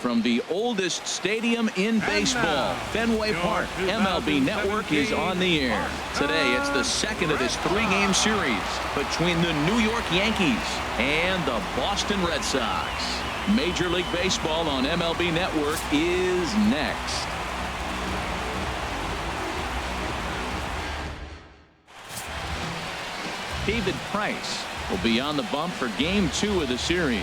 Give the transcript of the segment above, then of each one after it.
from the oldest stadium in baseball, Fenway Park. MLB Network is on the air. Today, it's the second of this three-game series between the New York Yankees and the Boston Red Sox. Major League Baseball on MLB Network is next. David Price will be on the bump for game 2 of the series.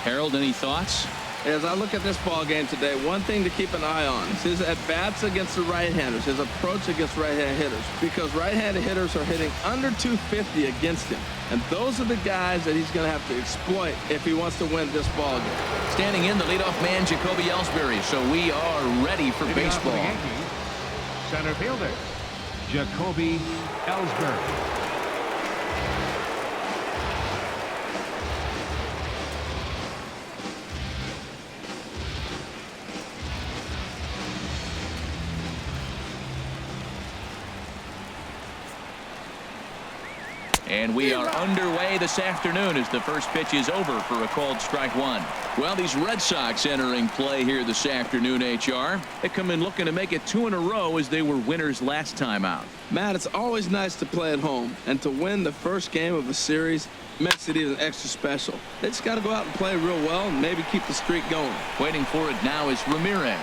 Harold, any thoughts? As I look at this ball game today, one thing to keep an eye on is his at-bats against the right-handers, his approach against right-hand hitters, because right-handed hitters are hitting under 250 against him, and those are the guys that he's going to have to exploit if he wants to win this ball game. Standing in, the leadoff man, Jacoby Ellsbury, so we are ready for baseball. Yankees, center fielder, Jacoby Ellsbury. And we are underway this afternoon as the first pitch is over for a called strike one. Well, these Red Sox entering play here this afternoon, HR. They come in looking to make it 2 in a row as they were winners last time out. Matt, it's always nice to play at home, and to win the first game of a series makes it even extra special. They just got to go out and play real well and maybe keep the streak going. Waiting for it now is Ramirez,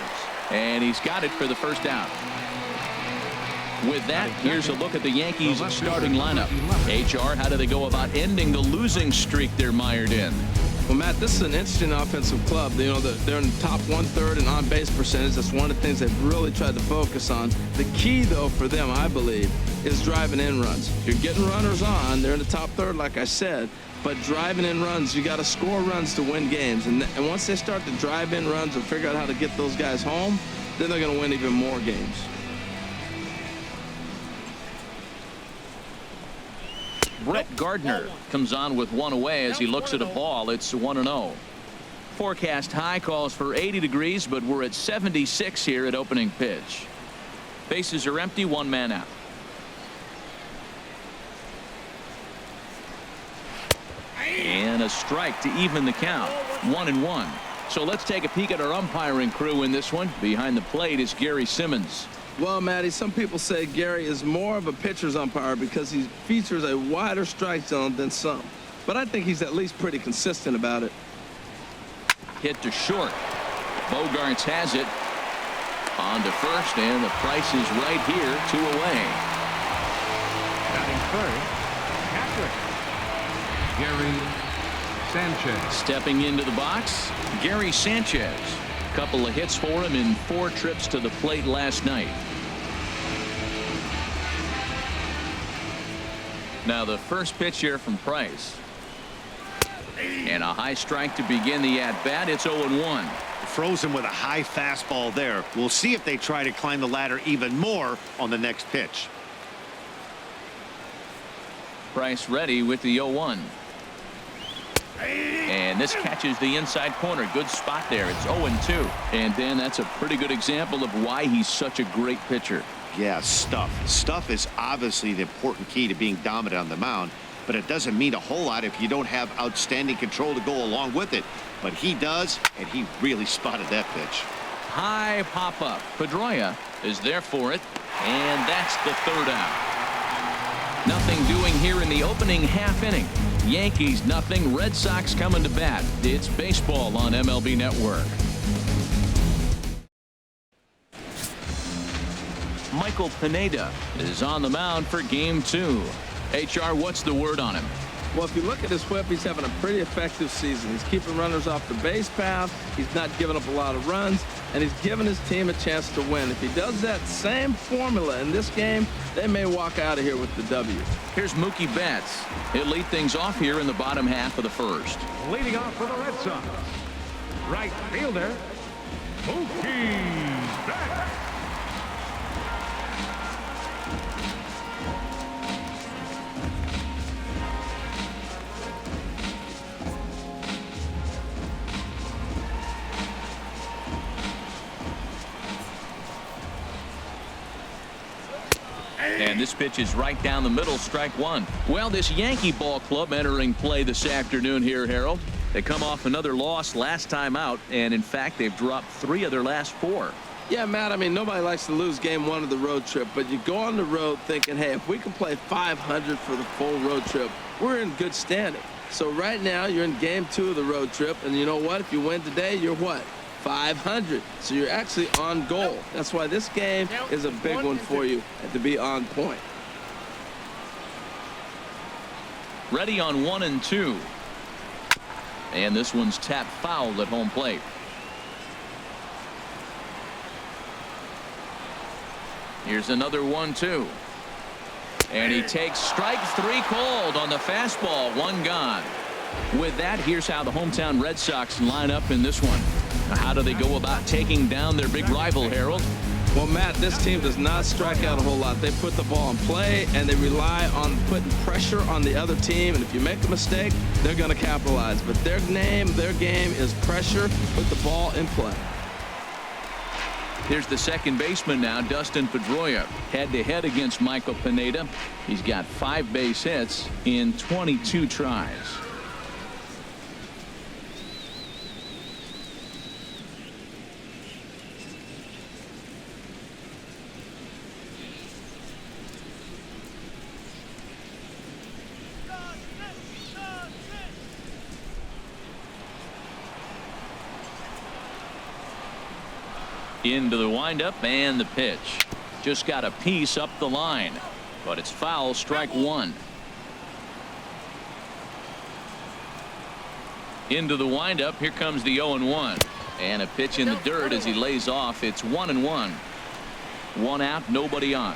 and he's got it for the first out. With that, here's a look at the Yankees starting lineup. HR, how do they go about ending the losing streak they're mired in? Well, Matt, this is an interesting offensive club. You know, they're in the top 1/3 in on-base percentage. That's one of the things they've really tried to focus on. The key, though, for them, I believe, is driving in runs. You're getting runners on. They're in the top third, like I said. But driving in runs, you got to score runs to win games. And once they start to drive in runs and figure out how to get those guys home, then they're going to win even more games. Brett Gardner comes on with one away as he looks at a ball. It's 1-0. Forecast high calls for 80 degrees, but we're at 76 here at opening pitch. Bases are empty, one man out. And a strike to even the count. 1-1. So let's take a peek at our umpiring crew in this one. Behind the plate is Gary Simmons. Well, Matty, some people say Gary is more of a pitcher's umpire because he features a wider strike zone than some. But I think he's at least pretty consistent about it. Hit to short. Bogaerts has it. On to first, and the Price is right here, 2 away. Batting third, catcher, Gary Sanchez. Stepping into the box, Gary Sanchez. Couple of hits for him in 4 trips to the plate last night. Now the first pitch here from Price. And a high strike to begin the at-bat. It's 0-1. Frozen with a high fastball there. We'll see if they try to climb the ladder even more on the next pitch. Price ready with the 0-1. And this catches the inside corner. Good spot there. It's 0-2. And Dan, that's a pretty good example of why he's such a great pitcher. Yeah, stuff. Stuff is obviously the important key to being dominant on the mound, but it doesn't mean a whole lot if you don't have outstanding control to go along with it. But he does, and he really spotted that pitch. High pop up. Pedroia is there for it, and that's the third out. Nothing doing here in the opening half inning. Yankees nothing. Red Sox coming to bat. It's baseball on MLB Network. Michael Pineda is on the mound for game 2. HR, what's the word on him? Well, if you look at his whip, he's having a pretty effective season. He's keeping runners off the base path. He's not giving up a lot of runs, and he's giving his team a chance to win. If he does that same formula in this game, they may walk out of here with the W. Here's Mookie Betts. He'll lead things off here in the bottom half of the first. Leading off for the Red Sox, right fielder, Mookie Betts. And this pitch is right down the middle, strike one. Well, this Yankee ball club entering play this afternoon here, Harold. They come off another loss last time out, and in fact, they've dropped 3 of their last 4. Yeah, Matt, I mean, nobody likes to lose game 1 of the road trip, but you go on the road thinking, hey, if we can play 500 for the full road trip, we're in good standing. So right now, you're in game 2 of the road trip, and you know what? If you win today, you're what? 500. So you're actually on goal. That's why this game is a big one for you to be on point. Ready on 1 and 2. And this one's tapped foul at home plate. Here's another 1-2. And he takes strike 3 called on the fastball. 1 gone. With that, here's how the hometown Red Sox line up in this one. Now, how do they go about taking down their big rival, Harold? Well, Matt, this team does not strike out a whole lot. They put the ball in play, and they rely on putting pressure on the other team. And if you make a mistake, they're going to capitalize. But their game is pressure, put the ball in play. Here's the second baseman now, Dustin Pedroia, head-to-head against Michael Pineda. He's got 5 base hits in 22 tries. Into the windup and the pitch. Just got a piece up the line, but it's foul, strike 1. Into the windup. Here comes the 0-1. And a pitch in the dirt as he lays off. It's 1-1. 1 out, nobody on.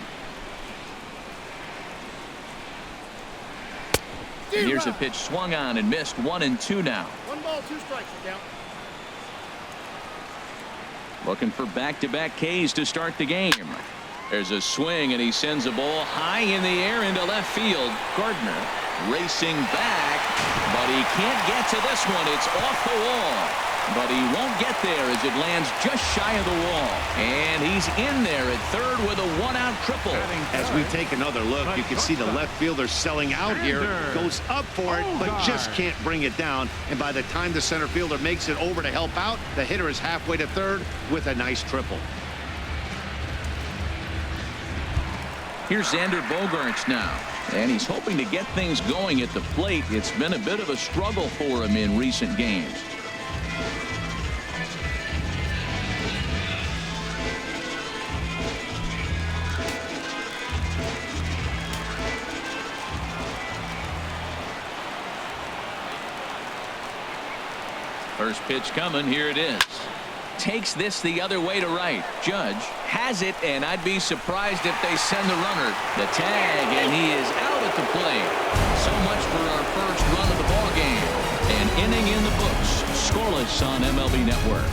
And here's a pitch swung on and missed. 1-2 now. 1 ball, 2 strikes. Count. Looking for back-to-back Ks to start the game. There's a swing, and he sends a ball high in the air into left field. Gardner racing back, but he can't get to this one. It's off the wall. But he won't get there as it lands just shy of the wall. And he's in there at third with a 1-out triple. As we take another look, you can see the left fielder selling out here. Goes up for it, but just can't bring it down. And by the time the center fielder makes it over to help out, the hitter is halfway to third with a nice triple. Here's Xander Bogaerts now. And he's hoping to get things going at the plate. It's been a bit of a struggle for him in recent games. First pitch coming. Here it is. Takes this the other way to right. Judge has it, and I'd be surprised if they send the runner. The tag, and he is out at the plate. So much for our first run of the ball game. An inning in the books. Scoreless on MLB Network.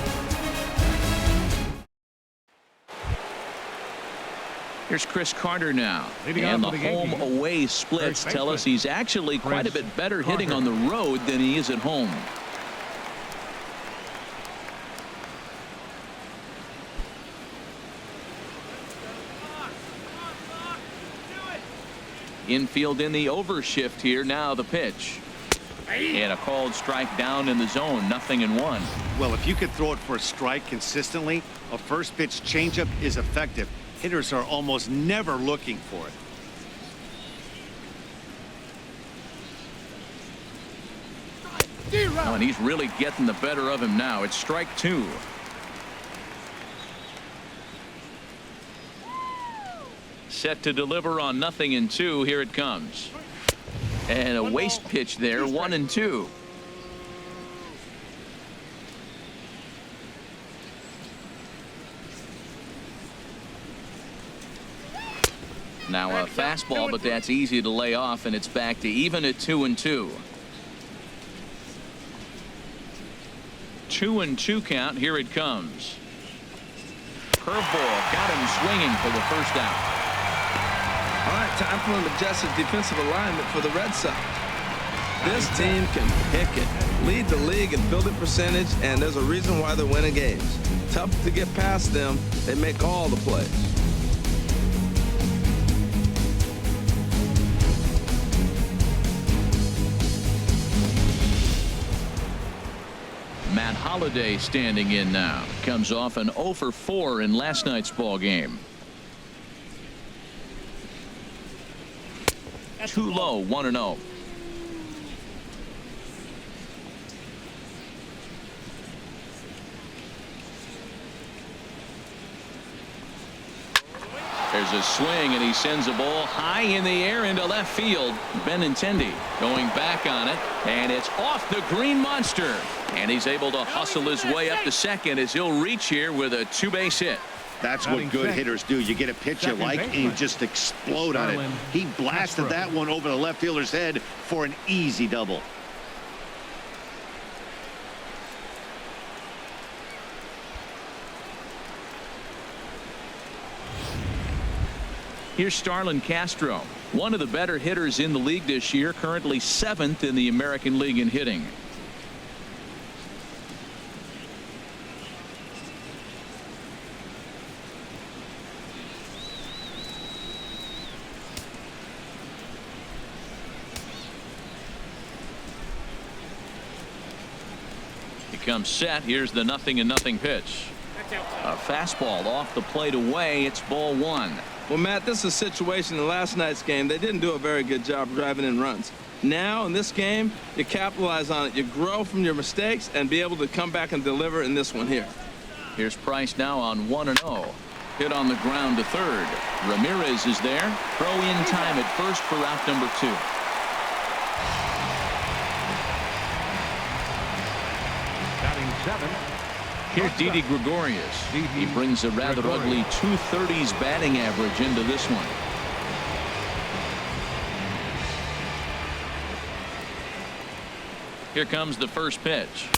Here's Chris Carter now. And the home-away splits tell us he's actually quite a bit better hitting on the road than he is at home. Infield in the overshift here. Now the pitch. And a called strike down in the zone. 0-1. Well, if you could throw it for a strike consistently, a first pitch changeup is effective. Hitters are almost never looking for it. Oh, and he's really getting the better of him now. It's strike 2. Set to deliver on 0-2. Here it comes. And a waste pitch there. 1-2. Now a fastball, but that's easy to lay off, and it's back to even at 2-2. 2-2 count. Here it comes. Curveball got him swinging for the first out. All right, time for an adjusted defensive alignment for the Red Sox. This team can pick it, lead the league in fielding percentage, and there's a reason why they're winning games. Tough to get past them. They make all the plays. Holliday standing in now. Comes off an 0 for 4 in last night's ball game. Too low, 1-0. There's a swing, and he sends a ball high in the air into left field. Benintendi going back on it, and it's off the green monster. And he's able to hustle his way up to second as he'll reach here with a 2-base hit. That's what good hitters do. You get a pitch you like, and you just explode on it. He blasted that one over the left fielder's head for an easy double. Here's Starlin Castro, one of the better hitters in the league this year, currently 7th in the American League in hitting. He comes set. Here's the 0-0 pitch. A fastball off the plate away. It's ball 1. Well, Matt, this is a situation in last night's game. They didn't do a very good job driving in runs. Now, in this game, you capitalize on it. You grow from your mistakes and be able to come back and deliver in this one here. Here's Price now on 1-0. Hit on the ground to third. Ramirez is there. Throw in time at first for out number 2. Batting 7. Here's Didi Gregorius. He brings a rather ugly 230s batting average into this one. Here comes the first pitch.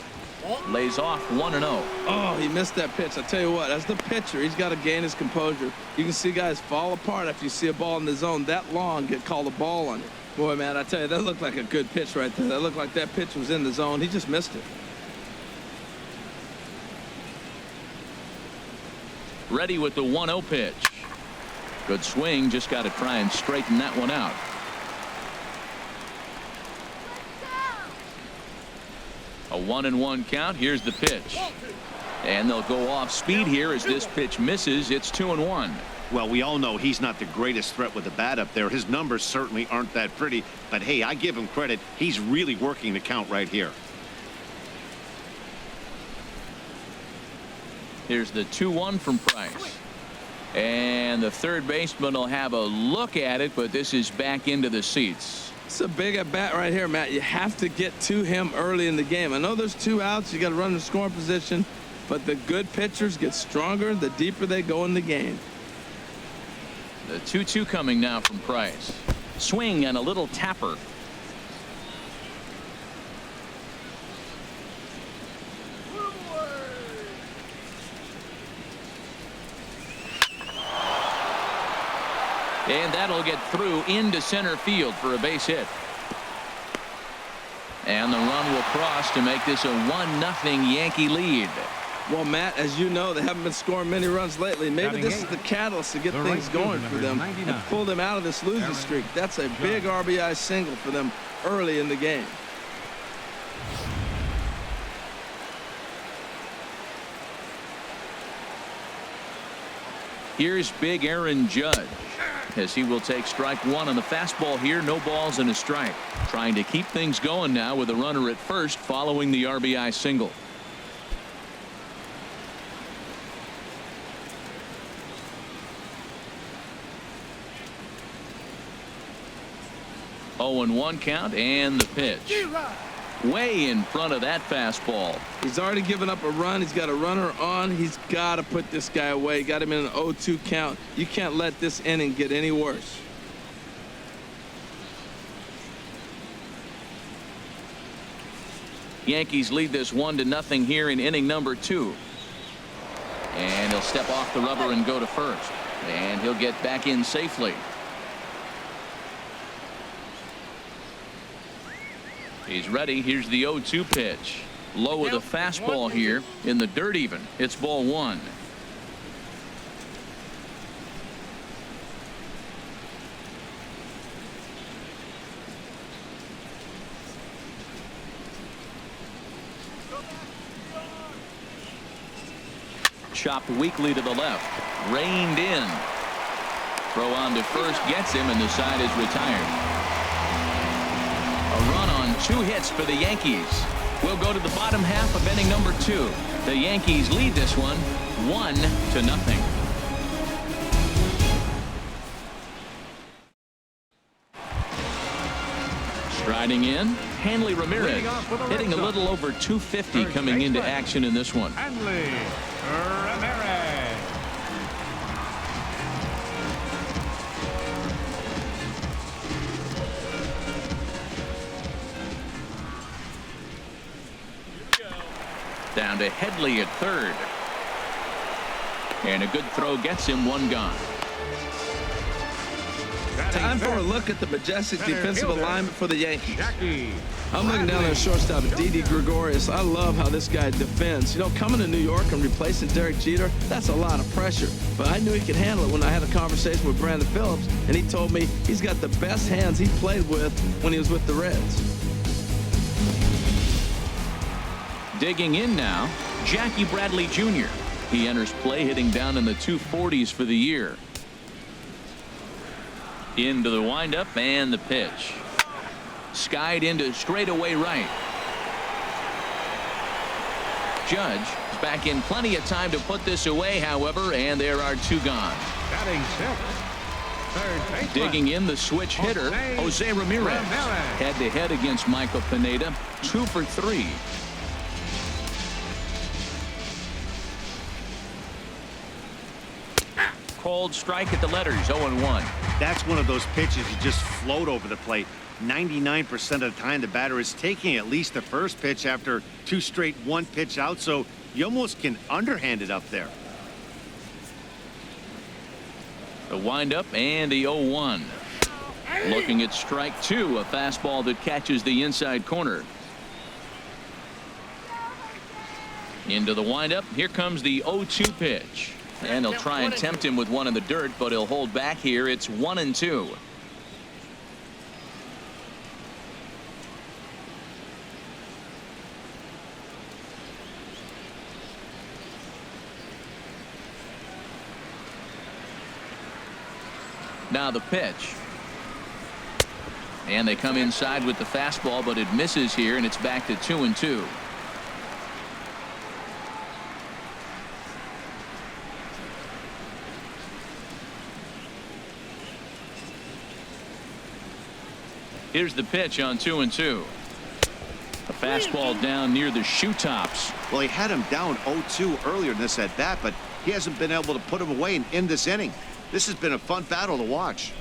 Lays off 1-0. Oh, he missed that pitch. I tell you what, as the pitcher, he's got to gain his composure. You can see guys fall apart after you see a ball in the zone that long get called a ball on it. Boy, man, I tell you, that looked like a good pitch right there. That looked like that pitch was in the zone. He just missed it. Ready with the 1-0 pitch. Good swing. Just got to try and straighten that one out. A 1-1 count. Here's the pitch. And they'll go off speed here as this pitch misses. It's 2-1. Well, we all know he's not the greatest threat with the bat up there. His numbers certainly aren't that pretty. But, hey, I give him credit. He's really working the count right here. Here's the 2-1 from Price. And the third baseman will have a look at it, but this is back into the seats. It's a big at bat right here, Matt. You have to get to him early in the game. I know there's 2 outs. You got to run the scoring position, but the good pitchers get stronger the deeper they go in the game. The 2-2 coming now from Price. Swing and a little tapper. And that'll get through into center field for a base hit. And the run will cross to make this a 1-0 Yankee lead. Well, Matt, as you know, they haven't been scoring many runs lately. Maybe this is the catalyst to get things going for them and pull them out of this losing streak. That's a big RBI single for them early in the game. Here's big Aaron Judge, as he will take strike 1 on the fastball here. No balls and a strike. Trying to keep things going now with a runner at first following the RBI single. Oh, 0-1 count, and the pitch. Way in front of that fastball. He's already given up a run. He's got a runner on. He's got to put this guy away. Got him in an 0-2 count. You can't let this inning get any worse. Yankees lead this 1-0 here in inning number 2. And he'll step off the rubber and go to first. And he'll get back in safely. He's ready. Here's the 0-2 pitch. Low with a fastball here in the dirt even. It's ball 1. chopped weakly to the left. Reined in. Throw on to first gets him, and the side is retired. A run on 2 hits for the Yankees. We'll go to the bottom half of inning number 2. The Yankees lead this one 1-0. Striding in, Hanley Ramirez, hitting a little over 250 coming into action in this one. HANLEY Ramirez. Down to Headley at third. And a good throw gets him 1 gone. Time for a look at the majestic defensive alignment for the Yankees. I'm looking down at shortstop Didi Gregorius. I love how this guy defends. You know, coming to New York and replacing Derek Jeter, that's a lot of pressure. But I knew he could handle it when I had a conversation with Brandon Phillips, and he told me he's got the best hands he played with when he was with the Reds. Digging in now, Jackie Bradley Jr. He enters play hitting down in the 240s for the year. Into the windup and the pitch. Skied into straightaway right. Judge is back in plenty of time to put this away, however, and there are 2 gone. Batting 6th. Third baseman. Digging in the switch hitter, Jose Ramirez. Head-to-head against Michael Pineda, 2 for 3. Cold strike at the letters, 0-1. That's one of those pitches you just float over the plate. 99% of the time the batter is taking at least the first pitch after 2 straight 1-pitch out, so you almost can underhand it up there. The windup and the 0-1. Looking at strike 2, a fastball that catches the inside corner. Into the windup. Here comes the 0-2 pitch. And he'll try and tempt him with one in the dirt, but he'll hold back here. It's 1-2. Now the pitch. And they come inside with the fastball, but it misses here, and it's back to 2-2. Here's the pitch on 2-2. A fastball down near the shoe tops. Well, he had him down 0-2 earlier in this at bat, but he hasn't been able to put him away in this inning. This has been a fun battle to watch.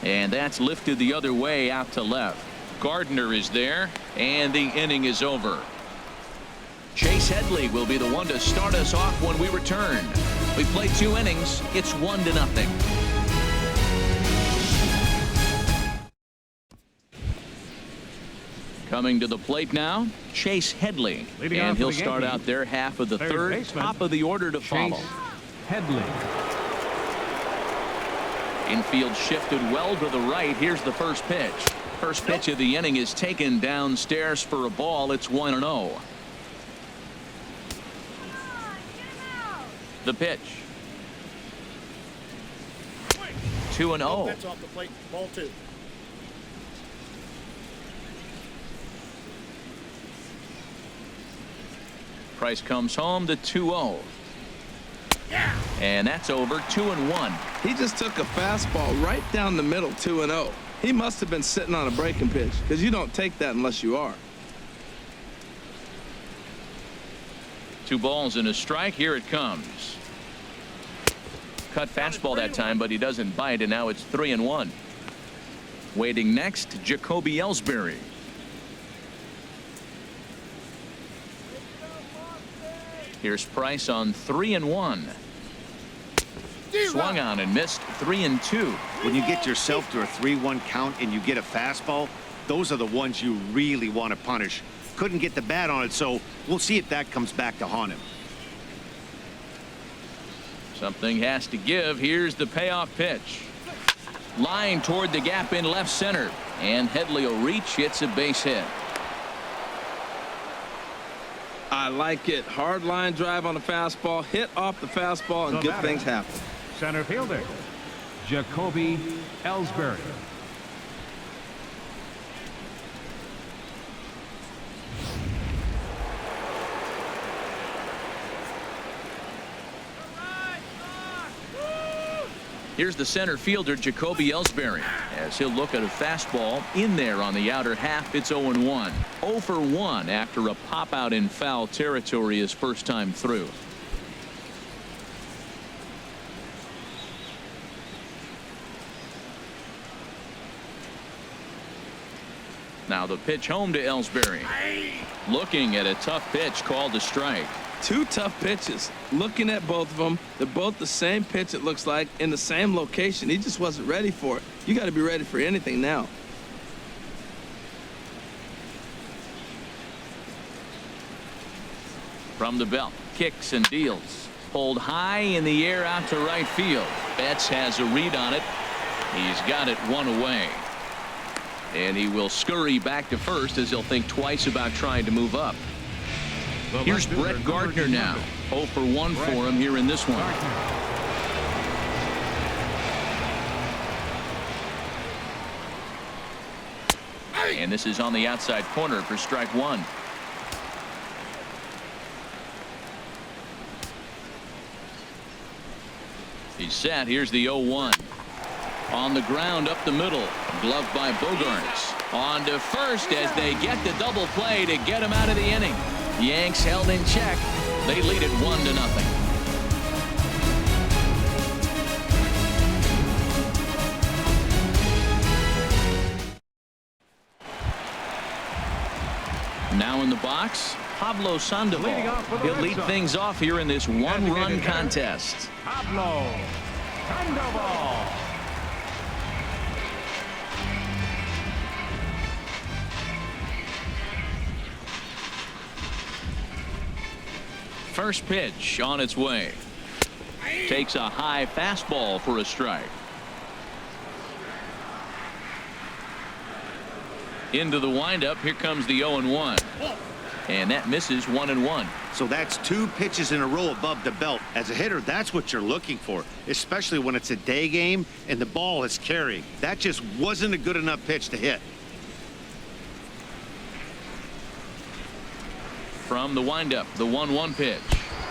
And that's lifted the other way out to left. Gardner is there, and the inning is over. Chase Headley will be the one to start us off when we return. We played 2 innings. It's 1-0. Coming to the plate now, Chase Headley. And he'll start out there half of the third, top of the order to follow. Headley. Infield shifted well to the right. Here's the first pitch. First pitch of the inning is taken downstairs for a ball. It's 1-0. The pitch. 2-0. That's off the plate. Ball 2. Price comes home to 2-0. And that's over. 2-1. He just took a fastball right down the middle, 2-0. He must have been sitting on a breaking pitch, because you don't take that unless you are. 2 balls and a strike. Here it comes. Cut fastball that time, but he doesn't bite, and now it's 3-1. Waiting next, Jacoby Ellsbury. Here's Price on 3-1. Swung on and missed. 3-2. When you get yourself to a 3-1 count and you get a fastball, those are the ones you really want to punish. Couldn't get the bat on it, so we'll see if that comes back to haunt him. Something has to give. Here's the payoff pitch. Line toward the gap in left center. And Headley will reach. It's a base hit. I like it. Hard line drive on the fastball. Hit off the fastball and good things happen. Center fielder, Jacoby Ellsbury. Here's the center fielder, Jacoby Ellsbury, as he'll look at a fastball in there on the outer half. It's 0-1. 0 for 1 after a pop out in foul territory his first time through. Now the pitch home to Ellsbury. Looking at a tough pitch called a strike. Two tough pitches. Looking at both of them, they're both the same pitch, it looks like, in the same location. He just wasn't ready for it. You got to be ready for anything now. From the belt, kicks and deals. Pulled high in the air out to right field. Betts has a read on it. He's got it one away. And he will scurry back to first as he'll think twice about trying to move up. Here's Brett Gardner now. 0 for 1 for him here in this one. And this is on the outside corner for strike one. He's set. Here's the 0-1. On the ground up the middle. Gloved by BOGAERTS. On to first as they get the double play to get him out of the inning. Yanks held in check. They lead it 1-0. Now in the box, Pablo Sandoval. He'll lead things off here in this one-run contest. Pablo Sandoval. First pitch on its way. Takes a high fastball for a strike. Into the windup. Here comes the 0-1. And that misses 1-1. So that's 2 pitches in a row above the belt. As a hitter, that's what you're looking for, especially when it's a day game and the ball is carrying. That just wasn't a good enough pitch to hit. From the windup, the 1-1 pitch.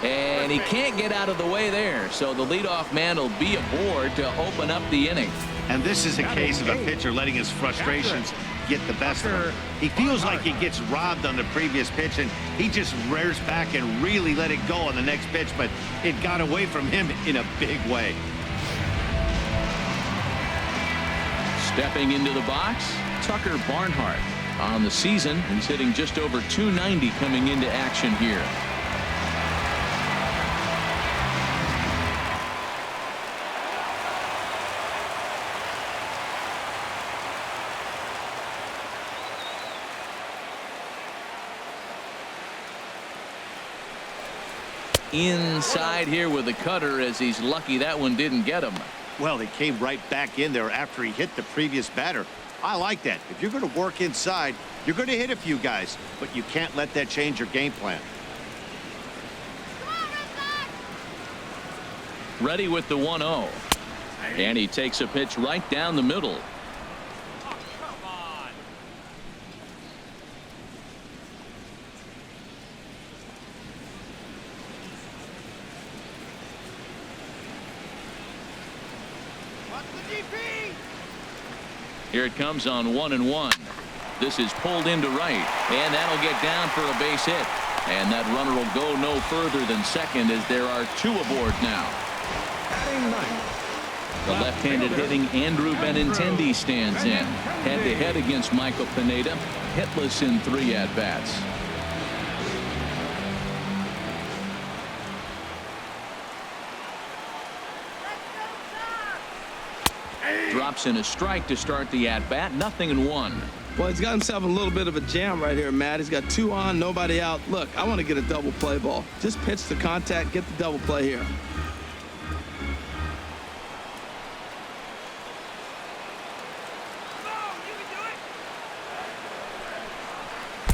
And he can't get out of the way there. So the leadoff man will be aboard to open up the inning. And this is a case of a pitcher letting his frustrations get the best of him. He feels like he gets robbed on the previous pitch, and he just rears back and really let it go on the next pitch, but it got away from him in a big way. Stepping into the box, Tucker Barnhart. On the season, he's hitting just over .290 coming into action here. Inside here with a cutter, as he's lucky that one didn't get him. Well, he came right back in there after he hit the previous batter. I like that. If you're going to work inside, you're going to hit a few guys, but you can't let that change your game plan. Ready with the 1-0. And he takes a pitch right down the middle. Here it comes on 1-1. This is pulled into right, and that'll get down for a base hit. And that runner will go no further than second, as there are 2 aboard now. The left-handed hitting Andrew Benintendi stands in. Head-to-head against Michael Pineda. Hitless in 3 at-bats. Drops in a strike to start the at-bat. 0-1. Well, he's got himself a little bit of a jam right here, Matt. He's got 2 on, nobody out. Look, I want to get a double play ball. Just pitch the contact, get the double play here.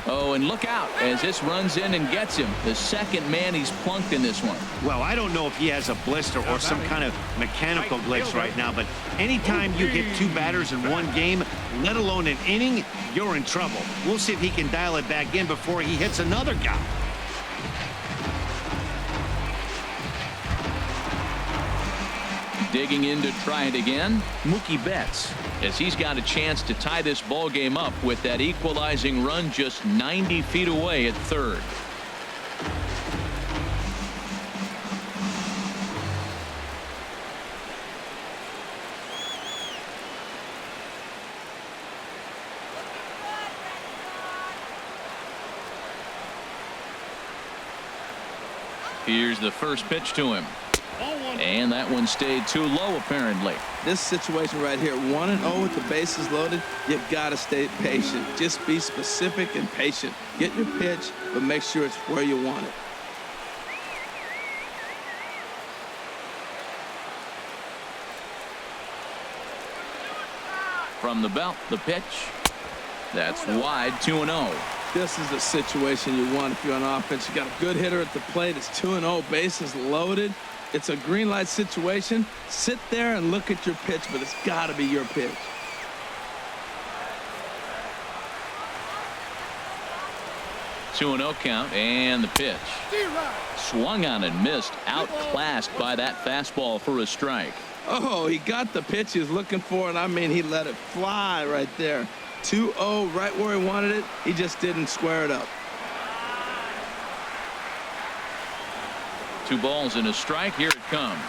Oh, and look out as this runs in and gets him. The second man he's plunked in this one. Well, I don't know if he has a blister or some kind of mechanical glitch right now, but anytime you hit 2 batters in one game, let alone an inning, you're in trouble. We'll see if he can dial it back in before he hits another guy. Digging in to try it again, Mookie Betts, as he's got a chance to tie this ball game up with that equalizing run just 90 feet away at third. Here's the first pitch to him. And that one stayed too low, apparently. This situation right here, 1-0 with the bases loaded, you gotta stay patient. Just be specific and patient. Get your pitch, but make sure it's where you want it. From the belt, the pitch. That's wide, 2-0. This is the situation you want if you're on offense. You got a good hitter at the plate. It's 2-0, bases loaded. It's a green light situation. Sit there and look at your pitch, but it's got to be your pitch. Two 2-0 count, and the pitch. Swung on and missed, outclassed by that fastball for a strike. Oh, he got the pitch he was looking for, and I mean, he let it fly right there. 2-0, right where he wanted it. He just didn't square it up. 2 balls and a strike. Here it comes.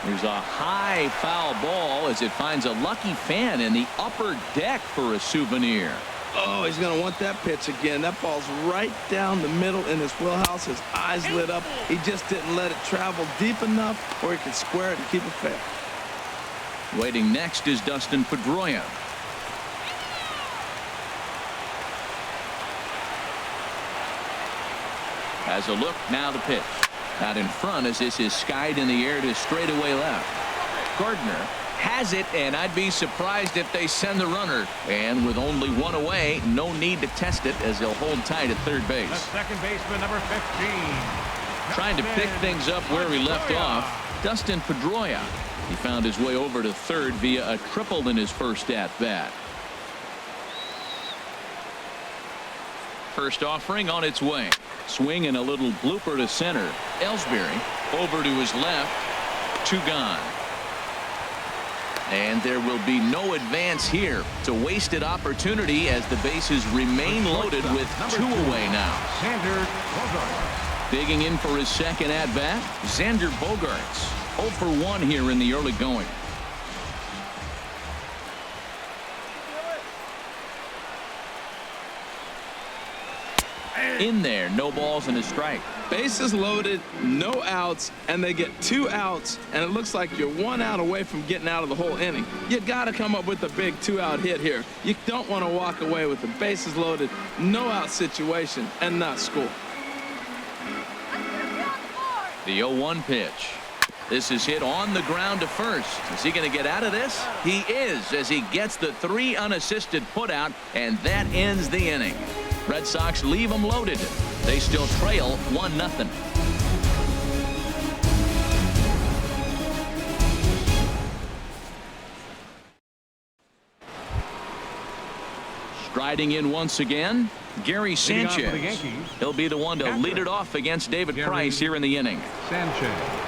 There's a high foul ball as it finds a lucky fan in the upper deck for a souvenir. Oh, he's going to want that pitch again. That ball's right down the middle in his wheelhouse. His eyes lit up. He just didn't let it travel deep enough where he could square it and keep it fair. Waiting next is Dustin Pedroia. Has a look, now the pitch. Out in front as this is skied in the air to straightaway left. Gardner has it, and I'd be surprised if they send the runner. And with only 1 away, no need to test it as they'll hold tight at third base. The second baseman, number 15. Trying to pick things up where he left off, Dustin Pedroia. He found his way over to third via a triple in his first at-bat. First offering on its way. Swing and a little blooper to center. Ellsbury over to his left. 2 gone. And there will be no advance here. It's a wasted opportunity as the bases remain loaded with 2 away now. Xander Bogaerts. Digging in for his second at-bat, Xander Bogaerts. 0 for 1 here in the early going. In there, no balls and a strike. Bases loaded, no outs, and they get 2 outs, and it looks like you're 1 out away from getting out of the whole inning. You got to come up with a big 2-out hit here. You don't want to walk away with the bases loaded, no out situation, and not score. The 0-1 pitch. This is hit on the ground to first. Is he going to get out of this? He is, as he gets the 3 unassisted putout, and that ends the inning. Red Sox leave them loaded. They still trail 1-0. Striding in once again, Gary Sanchez. He'll be the one to lead it off against David Price here in the inning. Sanchez.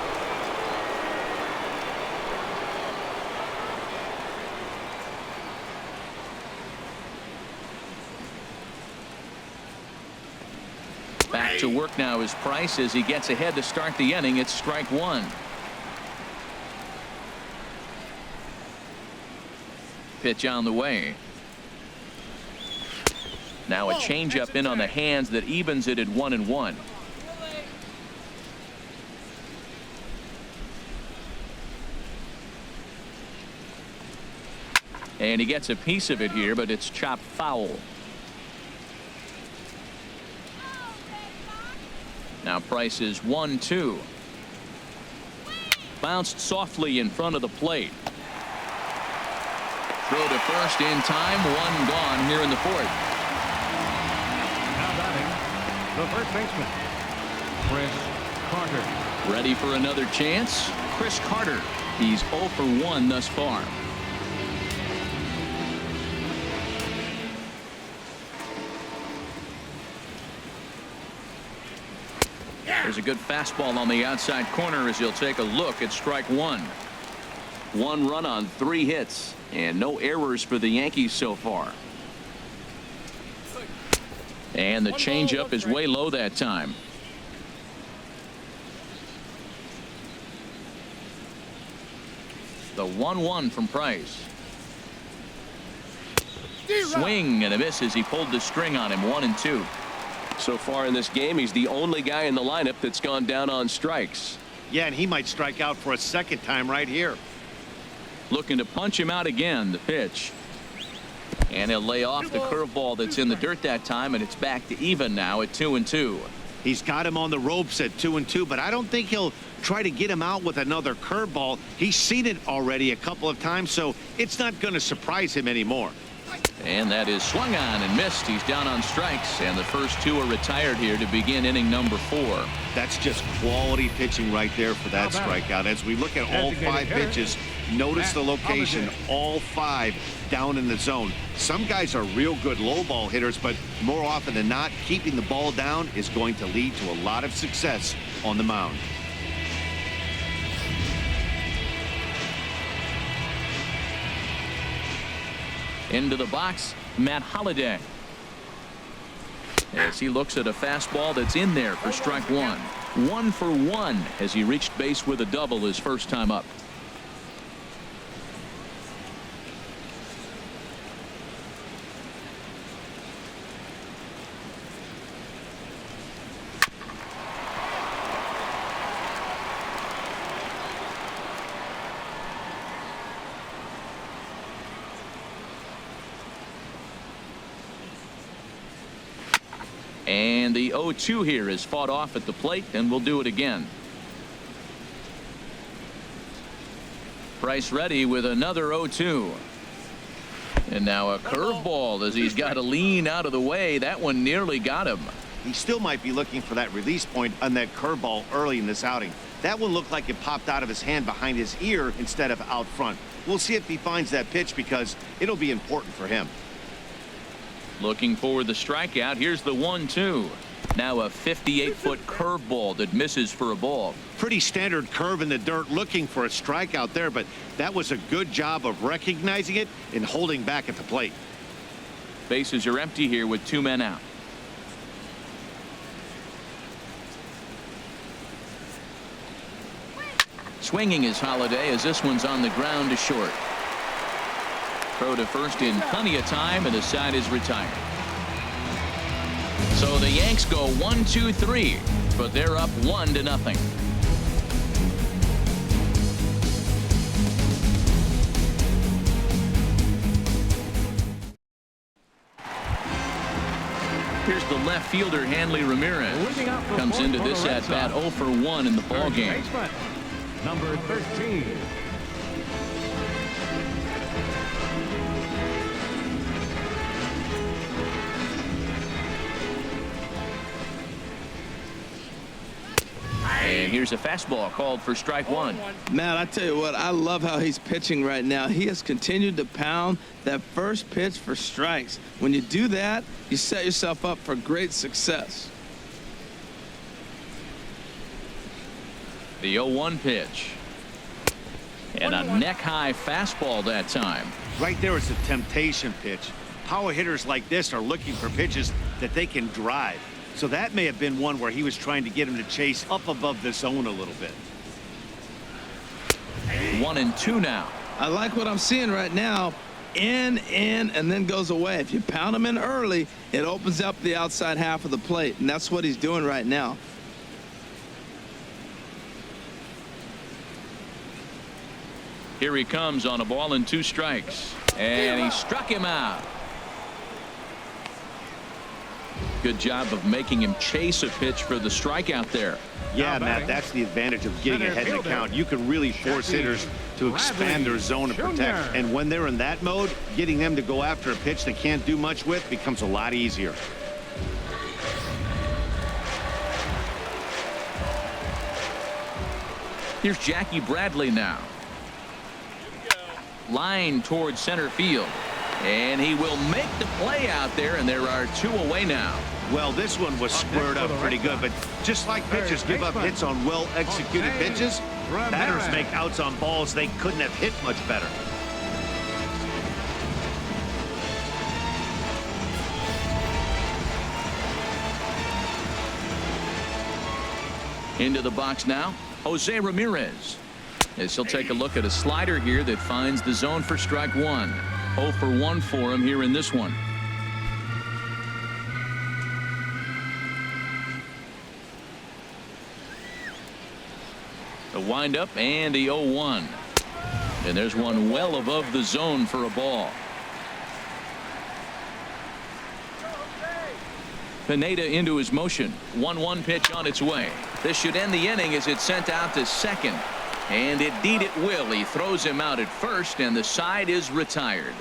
Back to work now is Price as he gets ahead to start the inning. It's strike 1. Pitch on the way. Now a changeup in on the hands that evens it at 1-1. And he gets a piece of it here, but it's chopped foul. Now Price is 1-2. Bounced softly in front of the plate. Throw to first in time. 1 gone here in the 4th. the first baseman, Chris Carter. Ready for another chance? Chris Carter. He's 0 for 1 thus far. There's a good fastball on the outside corner as he'll take a look at strike one. 1 run on 3 hits and no errors for the Yankees so far. And the changeup is way low that time. The 1-1 from Price. Swing and a miss as he pulled the string on him. 1-2. So far in this game, he's the only guy in the lineup that's gone down on strikes. Yeah, and he might strike out for a second time right here. Looking to punch him out again. The pitch. And he'll lay off the curveball that's in the dirt that time, and it's back to even now at 2-2. He's got him on the ropes at 2-2, but I don't think he'll try to get him out with another curveball. He's seen it already a couple of times, so it's not going to surprise him anymore. And that is swung on and missed. He's down on strikes, and the first 2 are retired here to begin inning number 4. That's just quality pitching right there for that strikeout. As we look at all 5 pitches, notice the location, all 5 down in the zone. Some guys are real good low ball hitters, but more often than not, keeping the ball down is going to lead to a lot of success on the mound. Into the box, Matt Holliday. As he looks at a fastball that's in there for strike 1. 1 for 1 as he reached base with a double his first time up. And the 0-2 here is fought off at the plate, and we'll do it again. Price ready with another 0-2. And now a curveball as he's got to lean out of the way. That one nearly got him. He still might be looking for that release point on that curveball early in this outing. That one looked like it popped out of his hand behind his ear instead of out front. We'll see if he finds that pitch because it'll be important for him. Looking for the strikeout. Here's the 1-2. Now a 58-foot curveball that misses for a ball. Pretty standard curve in the dirt, looking for a strikeout there, but that was a good job of recognizing it and holding back at the plate. Bases are empty here with 2 men out. Swinging is Holliday as this one's on the ground to short. Throw to first in plenty of time, and the side is retired. So the Yanks go 1-2-3, but they're up 1-0. Here's the left fielder, Hanley Ramirez. Comes into this at bat 0 for 1 in the ball game. Number 13. And here's a fastball called for strike 1. Matt, I tell you what, I love how he's pitching right now. He has continued to pound that first pitch for strikes. When you do that, you set yourself up for great success. The 0-1 pitch. And a neck-high fastball that time. Right there is a temptation pitch. Power hitters like this are looking for pitches that they can drive. So that may have been one where he was trying to get him to chase up above the zone a little bit. 1-2 now. I like what I'm seeing right now. In, and then goes away. If you pound him in early, it opens up the outside half of the plate, and that's what he's doing right now. Here he comes on a ball and 2 strikes. And he struck him out. Good job of making him chase a pitch for the strikeout there. Yeah, Matt, that's the advantage of getting ahead in the count. You can really force hitters to expand their zone and protect. And when they're in that mode, getting them to go after a pitch they can't do much with becomes a lot easier. Here's Jackie Bradley now. Line towards center field. And he will make the play out there, and there are 2 away now. Well, this one was squared up pretty good, but just like pitchers give up hits on well-executed pitches, batters make outs on balls they couldn't have hit much better. Into the box now, Jose Ramirez. As he'll take a look at a slider here that finds the zone for strike 1. 0 for 1 for him here in this one. The windup and the 0-1. And there's one well above the zone for a ball. Pineda into his motion. 1-1 pitch on its way. This should end the inning as it's sent out to second. And indeed it will. He throws him out at first, and the side is retired.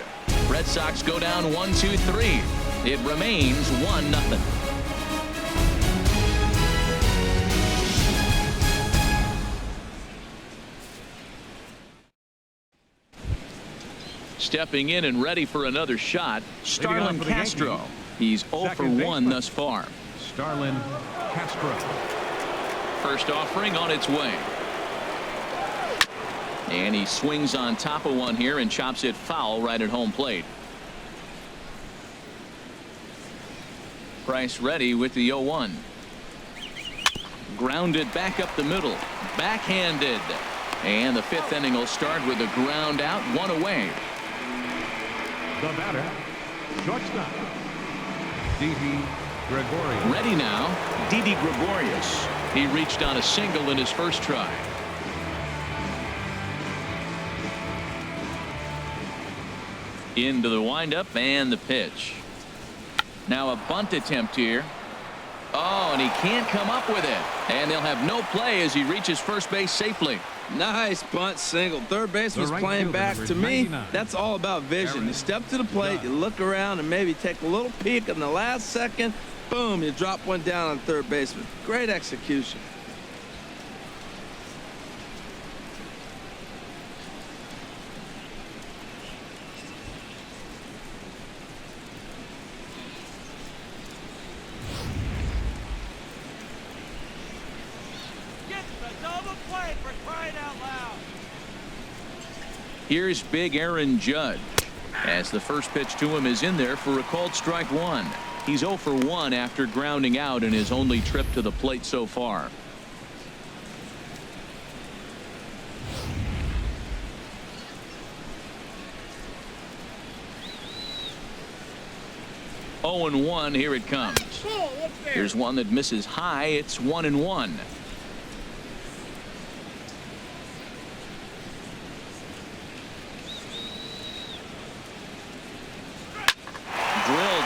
Red Sox go down 1-2-3. It remains 1-0. Stepping in and ready for another shot, Starlin Castro. He's 0 for 1 thus far. STARLIN Castro. First offering on its way. And he swings on top of one here and chops it foul right at home plate. Price ready with the 0-1. Grounded back up the middle. Backhanded. And the 5th inning will start with a ground out, 1 away. The batter, shortstop, Didi Gregorius. Ready now, Didi Gregorius. He reached on a single in his first try. Into the windup and the pitch. Now a bunt attempt here. Oh, and he can't come up with it. And they'll have no play as he reaches first base safely. Nice bunt single. Third base was playing back. To me, that's all about vision. You step to the plate, you look around, and maybe take a little peek in the last second. Boom, you drop one down on third baseman. Great execution. Here's big Aaron Judge as the first pitch to him is in there for a called strike 1. He's 0 for 1 after grounding out in his only trip to the plate so far. Oh and 1, here it comes. Here's one that misses high. It's 1-1.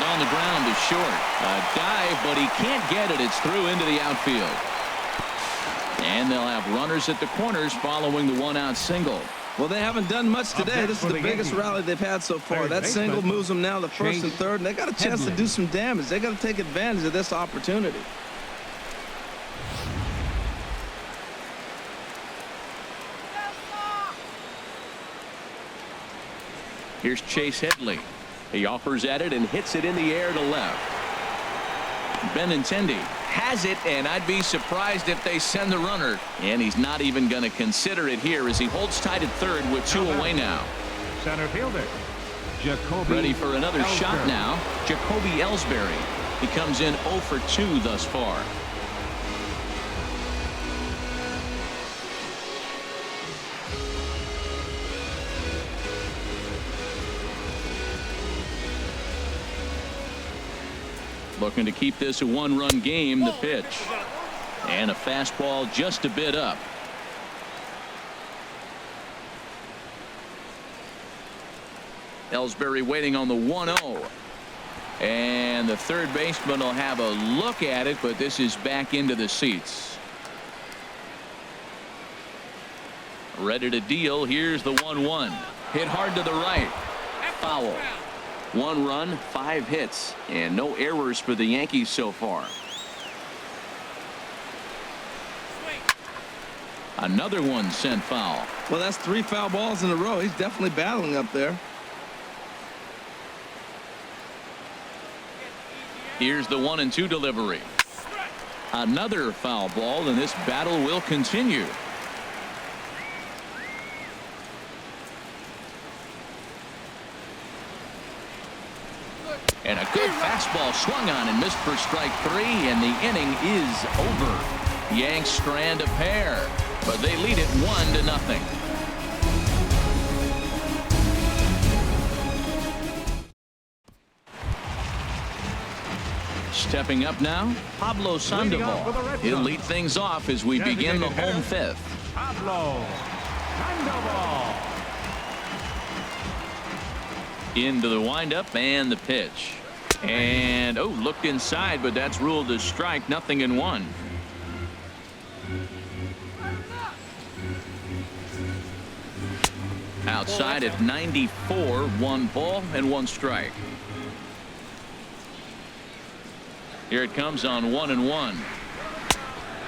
On the ground is short. A dive, but he can't get it. It's through into the outfield. And they'll have runners at the corners following the 1-out single. Well, they haven't done much today. This is the biggest rally they've had so far. That single moves them now to first and third, and they got a chance to do some damage. They got to take advantage of this opportunity. Here's Chase Headley. He offers at it and hits it in the air to left. Benintendi has it, and I'd be surprised if they send the runner. And he's not even going to consider it here as he holds tight at third with 2 away now. Center fielder, Jacoby. Ready for another shot now. Jacoby Ellsbury. He comes in 0 for 2 thus far. Looking to keep this a 1-run game. The pitch. And a fastball just a bit up. Ellsbury waiting on the 1-0. And the third baseman will have a look at it, but this is back into the seats. Ready to deal. Here's the 1-1. Hit hard to the right. Foul. 1 run, 5 hits, and no errors for the Yankees so far. Another one sent foul. Well, that's 3 foul balls in a row. He's definitely battling up there. Here's the 1-2 delivery. Another foul ball, and this battle will continue. And a good fastball swung on and missed for strike 3, and the inning is over. Yanks strand a pair, but they lead it 1-0. Stepping up now, Pablo Sandoval. He'll lead things off as we begin the home fifth. Pablo Sandoval. Into the windup and the pitch. And, oh, looked inside, but that's ruled as strike, 0-1. Outside at 94, 1 ball and 1 strike. Here it comes on 1-1.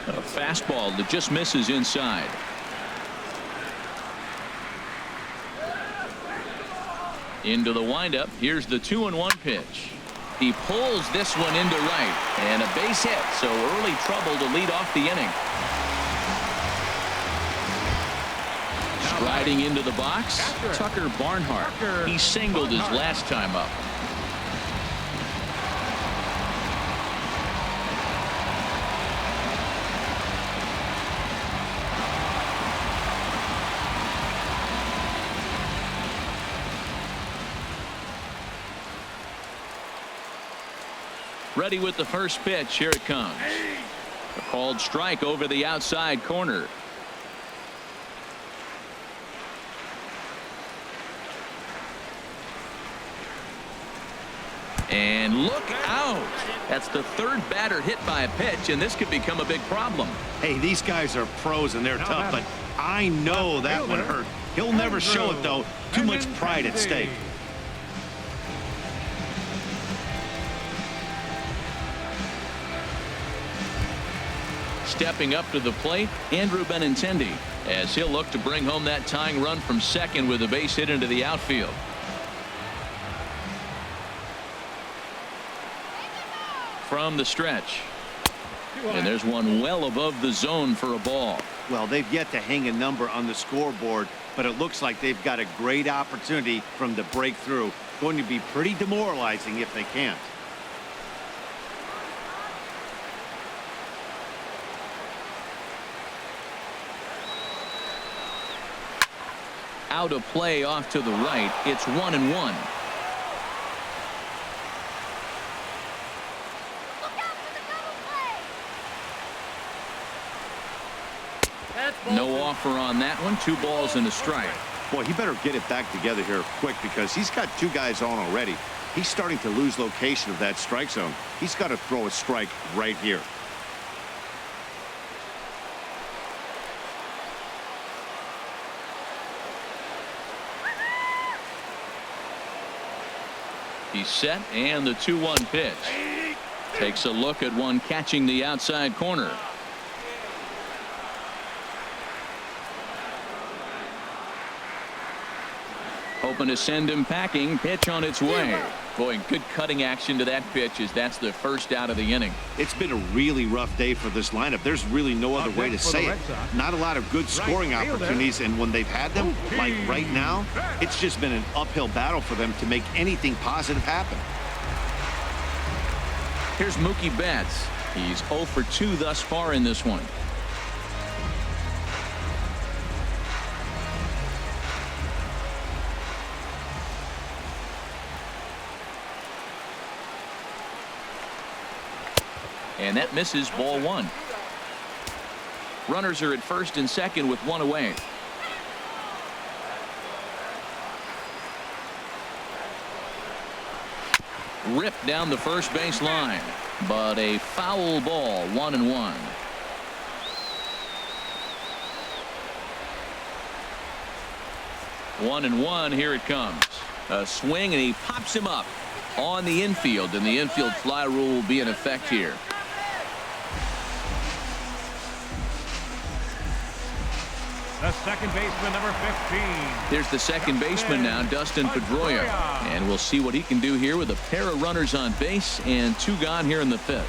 A fastball that just misses inside. Into the windup. Here's the 2-1 pitch. He pulls this one into right, and a base hit, so early trouble to lead off the inning. Striding into the box, Tucker Barnhart. He singled his last time up. Ready with the first pitch. Here it comes. A called strike over the outside corner. And look out. That's the 3rd batter hit by a pitch, and this could become a big problem. Hey, these guys are pros and they're tough, but I know that one hurt. He'll never show it, though. Too much pride at stake. Stepping up to the plate, Andrew Benintendi, as he'll look to bring home that tying run from second with a base hit into the outfield. From the stretch. And there's one well above the zone for a ball. Well, they've yet to hang a number on the scoreboard, but it looks like they've got a great opportunity from the breakthrough. Going to be pretty demoralizing if they can't. Out of play off to the right. It's 1-1. No offer on that one. 2 balls and a strike. Boy, he better get it back together here quick because he's got 2 guys on already. He's starting to lose location of that strike zone. He's got to throw a strike right here. He's set, and the 2-1 pitch. Takes a look at one catching the outside corner. Hoping to send him packing. Pitch on its way. Boy, good cutting action to that pitch as that's the first out of the inning. It's been a really rough day for this lineup. There's really no other way to say it. Not a lot of good scoring opportunities, and when they've had them, like right now, it's just been an uphill battle for them to make anything positive happen. Here's Mookie Betts. He's 0 for 2 thus far in this one. And that misses, ball 1. Runners are at first and second with 1 away. Ripped down the first base line, but a foul ball, 1-1. One and one. Here it comes. A swing, and he pops him up on the infield, and the infield fly rule will be in effect here. The second baseman, number 15. Here's the second baseman now, Dustin Pedroia. And we'll see what he can do here with a pair of runners on base and 2 gone here in the 5th.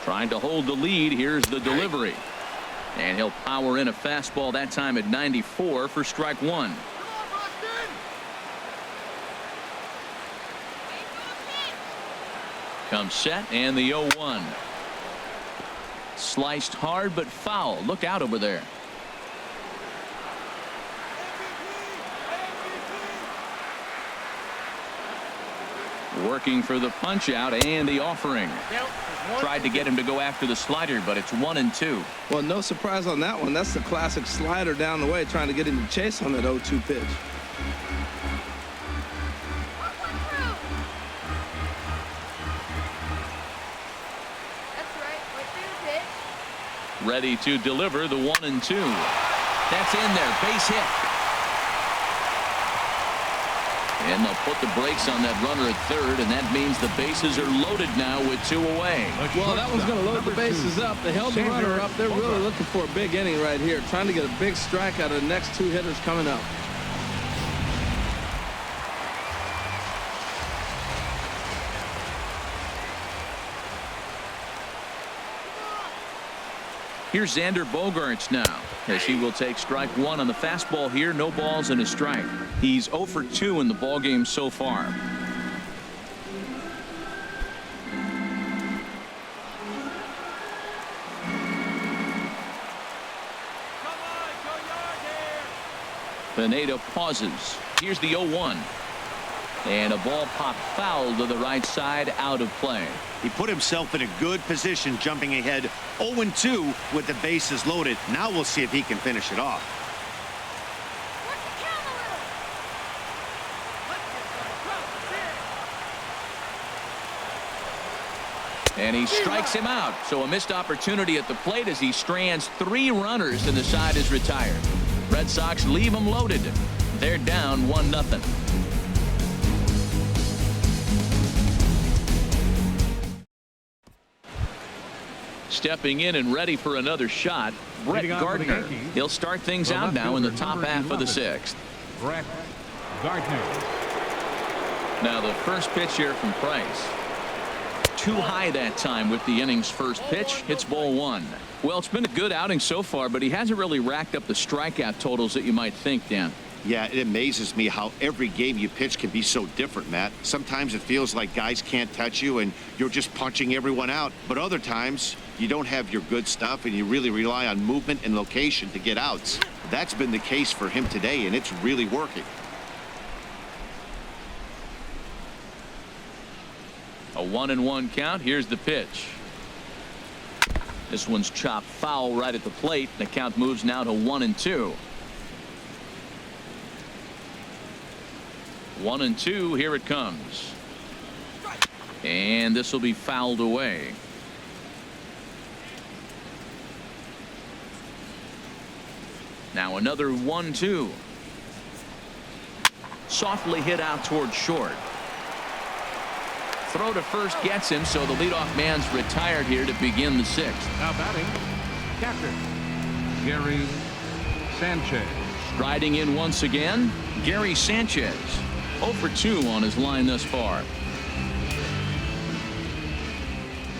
Trying to hold the lead. Here's the delivery. And he'll power in a fastball that time at 94 for strike 1. Comes set and the 0-1. Sliced hard but foul. Look out over there. Working for the punch out and the offering. Tried to get him to go after the slider, but it's 1-2. Well, no surprise on that one. That's the classic slider down the way, trying to get him to chase on that 0-2 pitch. Ready to deliver the 1-2. That's in there. Base hit. And they'll put the brakes on that runner at third, and that means the bases are loaded now with 2 away. Well, that one's going to load the bases up. They held the runner up. They're really looking for a big inning right here, trying to get a big strike out of the next 2 hitters coming up. Here's Xander Bogaerts now, as he will take strike 1 on the fastball here. No balls and a strike. He's 0 for 2 in the ballgame so far. Pineda pauses. Here's the 0-1. And a ball popped foul to the right side, out of play. He put himself in a good position, jumping ahead 0-2 with the bases loaded. Now we'll see if he can finish it off. And he strikes him out. So a missed opportunity at the plate as he strands 3 runners and the side is retired. Red Sox leave them loaded. They're down 1-0. Stepping in and ready for another shot, Brett Gardner. He'll start things out now in the top half of the 6th. Brett Gardner. Now the first pitch here from Price. Too high that time with the inning's first pitch. It's ball 1. Well, it's been a good outing so far, but he hasn't really racked up the strikeout totals that you might think, Dan. Yeah, it amazes me how every game you pitch can be so different, Matt. Sometimes it feels like guys can't touch you and you're just punching everyone out. But other times you don't have your good stuff and you really rely on movement and location to get outs. That's been the case for him today, and it's really working. A 1-1 count. Here's the pitch. This one's chopped foul right at the plate. The count moves now to 1-2. 1-2. Here it comes. And this will be fouled away. Now another 1-2. Softly hit out toward short. Throw to first gets him, so the leadoff man's retired here to begin the 6th. Now batting, catcher, Gary Sanchez. Striding in once again, Gary Sanchez. 0 for 2 on his line thus far.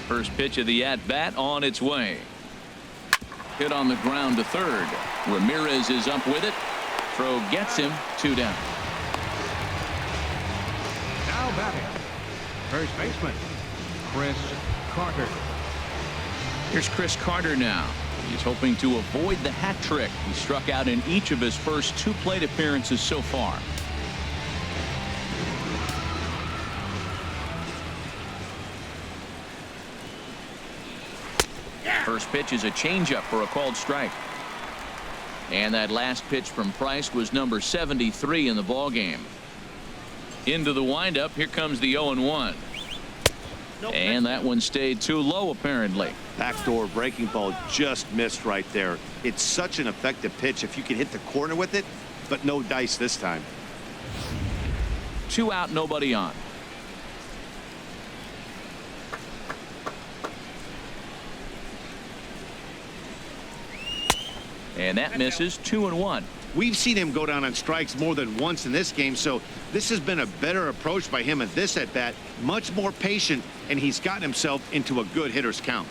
First pitch of the at-bat on its way. Hit on the ground to third. Ramirez is up with it. Throw gets him. 2 down. Now batting, first baseman, Chris Carter. Here's Chris Carter now. He's hoping to avoid the hat trick. He struck out in each of his first 2 plate appearances so far. First pitch is a changeup for a called strike. And that last pitch from Price was number 73 in the ball game. Into the windup. Here comes the 0-1. And that one stayed too low, apparently. Backdoor breaking ball just missed right there. It's such an effective pitch if you can hit the corner with it, but no dice this time. 2 out, nobody on. And that misses 2-1. We've seen him go down on strikes more than once in this game, so this has been a better approach by him at this at-bat. Much more patient, and he's gotten himself into a good hitter's count.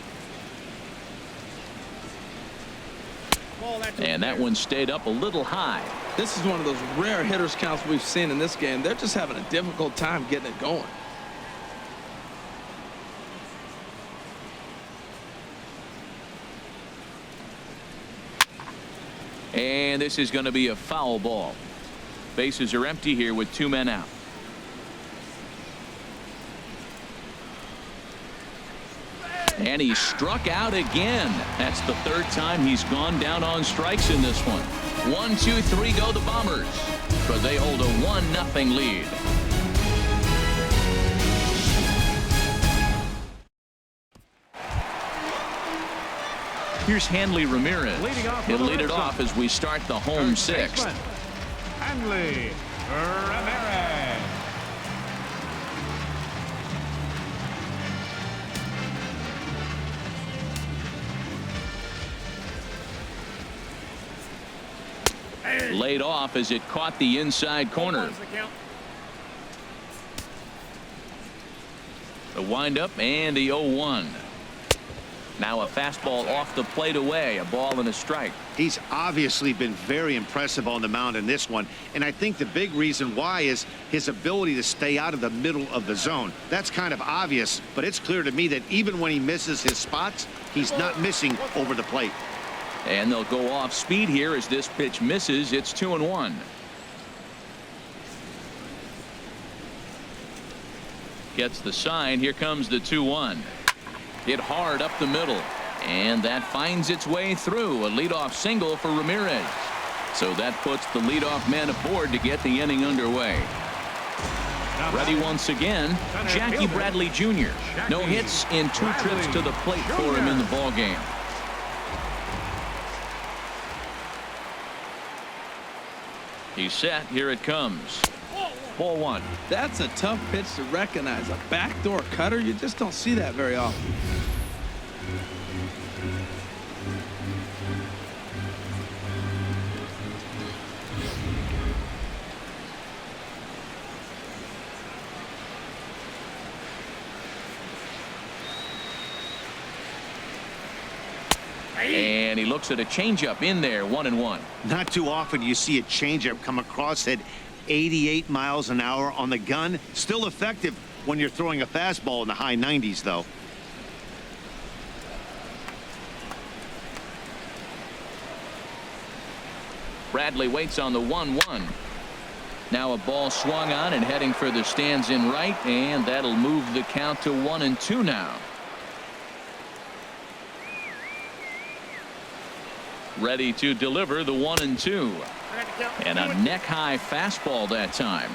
And that one stayed up a little high. This is one of those rare hitter's counts we've seen in this game. They're just having a difficult time getting it going. And this is going to be a foul ball. Bases are empty here with 2 men out. And he struck out again. That's the 3rd time he's gone down on strikes in this one. 1, 2, 3 go the Bombers, but they hold a 1-0 lead. Here's Hanley Ramirez. He'll lead it off as we start the home 6th. Hanley Ramirez. Laid off as it caught the inside corner. The windup and the 0-1. Now a fastball off the plate away, a ball and a strike. He's obviously been very impressive on the mound in this one, and I think the big reason why is his ability to stay out of the middle of the zone. That's kind of obvious, but it's clear to me that even when he misses his spots, he's not missing over the plate. And they'll go off speed here as this pitch misses. It's 2-1. Gets the sign. Here comes the 2-1. Hit hard up the middle, and that finds its way through. A leadoff single for Ramirez. So that puts the leadoff man aboard to get the inning underway. Ready once again, Jackie Bradley Jr. No hits in 2 trips to the plate for him in the ballgame. He's set. Here it comes. Ball 1. That's a tough pitch to recognize. A backdoor cutter, you just don't see that very often. And he looks at a changeup in there, 1-1. Not too often you see a changeup come across at 88 miles an hour on the gun. Still effective when you're throwing a fastball in the high 90s, though. Bradley waits on the 1-1. Now a ball swung on and heading for the stands in right, and that'll move the count to 1-2 now. Ready to deliver the 1-2. And a neck-high fastball that time.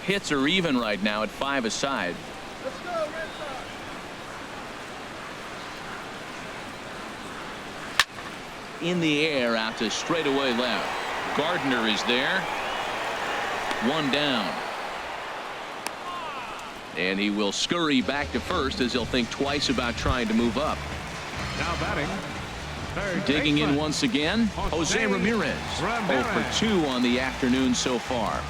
Hits are even right now at 5 aside. Let's go, Red Sox. In the air out to straightaway left. Gardner is there. 1 down. And he will scurry back to first as he'll think twice about trying to move up. Now batting. Digging in once again, Jose Ramirez. 0 for 2 on the afternoon so far.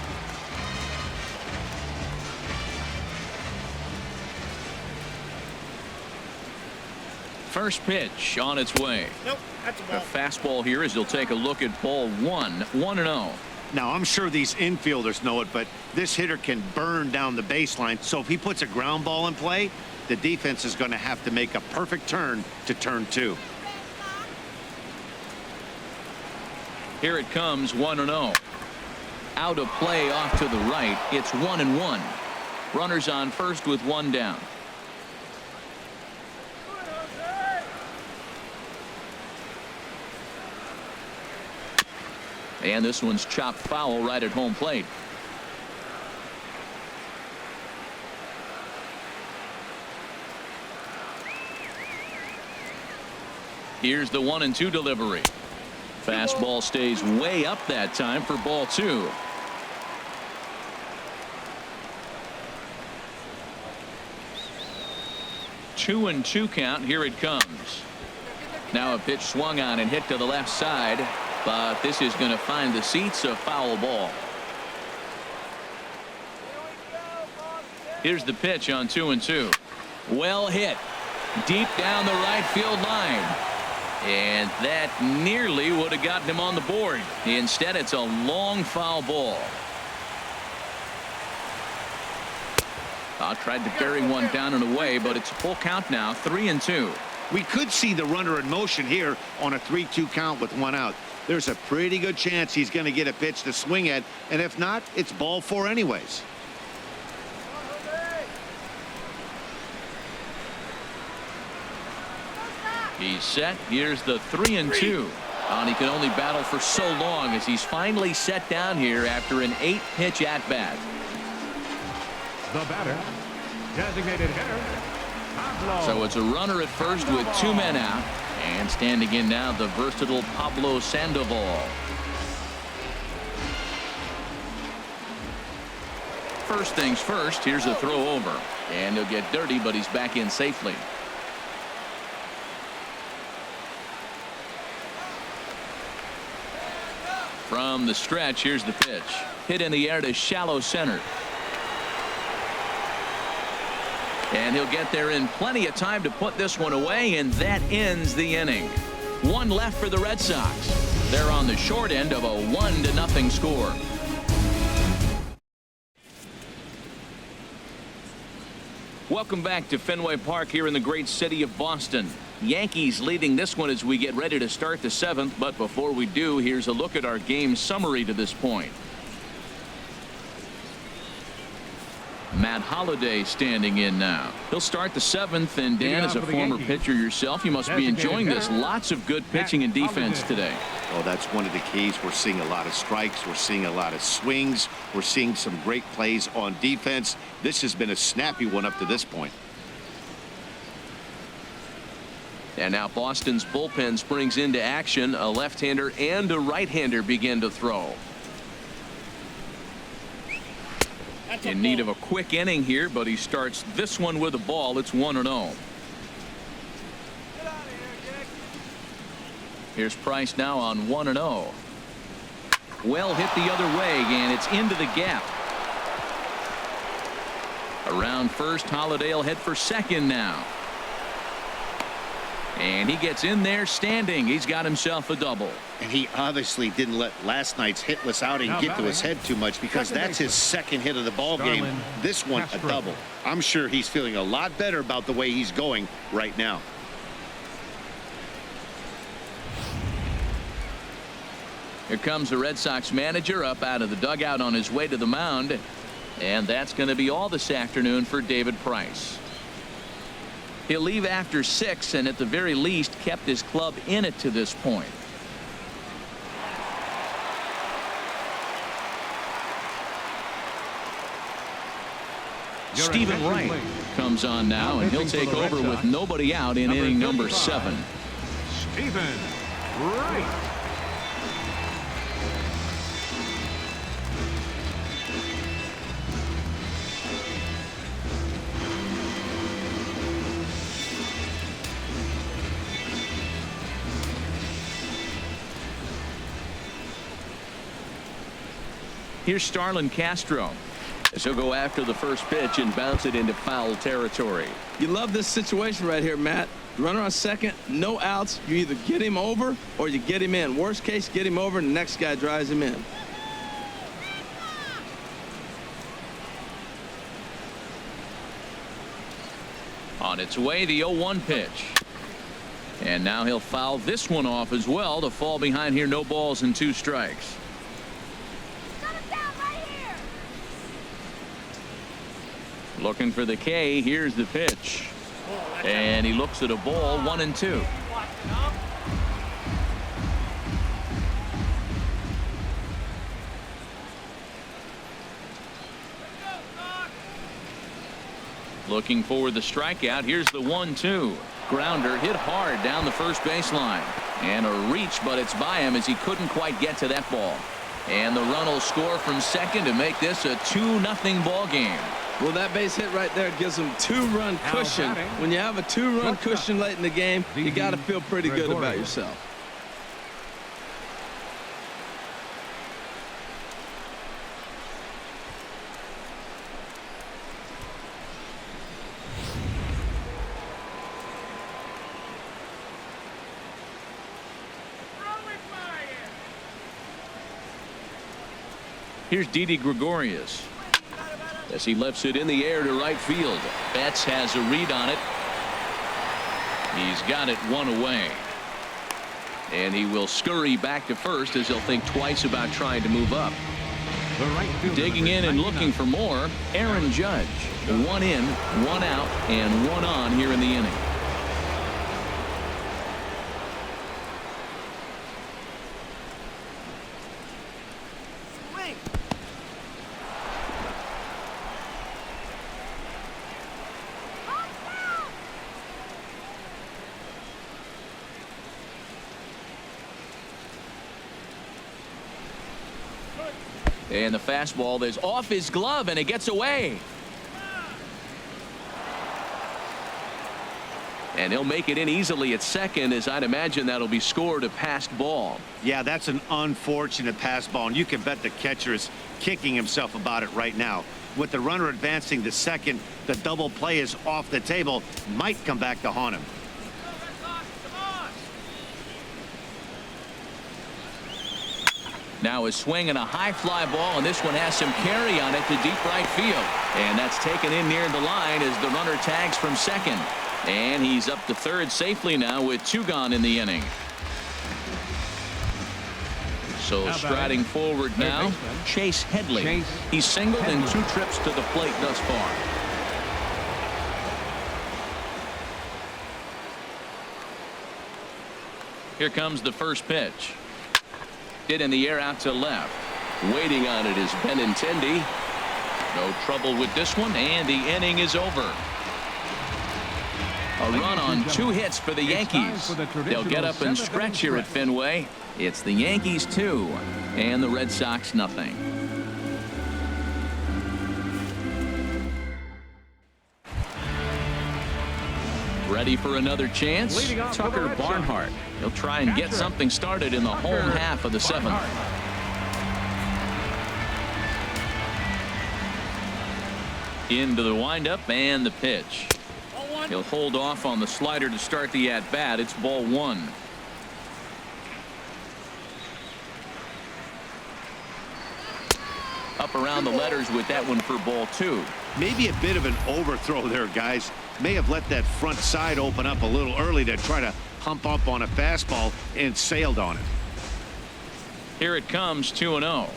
First pitch on its way. Nope, that's a A ball. fastball here as he'll take a look at ball 1. 1-0. Now, I'm sure these infielders know it, but this hitter can burn down the baseline. So if he puts a ground ball in play, the defense is going to have to make a perfect turn to turn 2. Here it comes, 1-0. Out of play off to the right. It's 1-1. Runners on first with 1 down. And this one's chopped foul right at home plate. Here's the 1-2 delivery. Fastball stays way up that time for ball 2. Two and 2 count. Here it comes. Now a pitch swung on and hit to the left side, but this is going to find the seats. A foul ball. Here's the pitch on 2-2. Well hit deep down the right field line. And that nearly would have gotten him on the board. Instead, it's a long foul ball. Tried to bury one down and away, but it's a full count now. 3-2. We could see the runner in motion here on a 3-2 count with 1 out. There's a pretty good chance he's going to get a pitch to swing at, and if not, it's ball 4 anyways. He's set. Here's the 3-2. And he can only battle for so long as he's finally set down here after an 8-pitch at-bat. The batter, designated hitter, Pablo. So it's a runner at first with 2 men out. And standing in now, the versatile Pablo Sandoval. First things first, here's a throw over. And he'll get dirty, but he's back in safely. From the stretch, here's the pitch. Hit in the air to shallow center. And he'll get there in plenty of time to put this one away, and that ends the inning. 1 left for the Red Sox. They're on the short end of a 1-0 score. Welcome back to Fenway Park here in the great city of Boston. Yankees leading this one as we get ready to start the 7th. But before we do, here's a look at our game summary to this point. Matt Holliday standing in now. He'll start the 7th. And Dan, as a former pitcher yourself, you must be enjoying this. Lots of good pitching and defense today. Oh, that's one of the keys. We're seeing a lot of strikes. We're seeing a lot of swings. We're seeing some great plays on defense. This has been a snappy one up to this point. And now Boston's bullpen springs into action. A left-hander and a right-hander begin to throw. In need of a quick inning here, but he starts this one with a ball. It's 1-0. Here's Price now on 1-0. Well hit the other way, and it's into the gap. Around first, Holliday will head for second now. And he gets in there standing. He's got himself a double. And he obviously didn't let last night's hitless outing get to his head too much, because that's his second hit of the ball game. This one a double. I'm sure he's feeling a lot better about the way he's going right now. Here comes the Red Sox manager up out of the dugout on his way to the mound. And that's going to be all this afternoon for David Price. He'll leave after 6 and at the very least kept his club in it to this point. Stephen Wright comes on now, and he'll take over with nobody out in inning number 7. Stephen Wright. Here's STARLIN Castro, as he'll go after the first pitch and bounce it into foul territory. You love this situation right here, Matt. Runner on second, no outs. You either get him over or you get him in. Worst case, get him over and the next guy drives him in. On its way, the 0-1 pitch. And now he'll foul this one off as well to fall behind here. No balls and 2 strikes. Looking for the K. Here's the pitch. And he looks at a ball. 1-2. Looking for the strikeout. Here's the 1-2. Grounder hit hard down the first baseline. And a reach, but it's by him as he couldn't quite get to that ball. And the run will score from second to make this a 2-0 ball game. Well, that base hit right there gives them 2-run cushion. When you have a 2-run cushion late in the game, you got to feel pretty good about yourself. Here's Didi Gregorius as he lifts it in the air to right field. Betts has a read on it. He's got it one away. And he will scurry back to first as he'll think twice about trying to move up. Digging in and looking for more, Aaron Judge. 1 in, 1 out, and 1 on here in the inning. And the fastball is off his glove, and it gets away. And he'll make it in easily at second, as I'd imagine that'll be scored a passed ball. Yeah, that's an unfortunate pass ball, and you can bet the catcher is kicking himself about it right now. With the runner advancing to second, the double play is off the table. Might come back to haunt him. Now a swing and a high fly ball, and this one has some carry on it to deep right field. And that's taken in near the line as the runner tags from second. And he's up to third safely now with 2 gone in the inning. So striding forward now, Chase Headley. He's singled in 2 trips to the plate thus far. Here comes the first pitch. Hit in the air out to left. Waiting on it is Benintendi. No trouble with this one, and the inning is over. A run on 2 hits for the Yankees. They'll get up and stretch here at Fenway. It's the Yankees 2 and the Red Sox nothing. Ready for another chance? Tucker Barnhart. He'll try and get something started in the home half of the 7th. Into the windup and the pitch. He'll hold off on the slider to start the at-bat. It's ball 1. Up around the letters with that one for ball 2. Maybe a bit of an overthrow there, guys. May have let that front side open up a little early to try to hump up on a fastball and sailed on it. Here it comes, 2-0.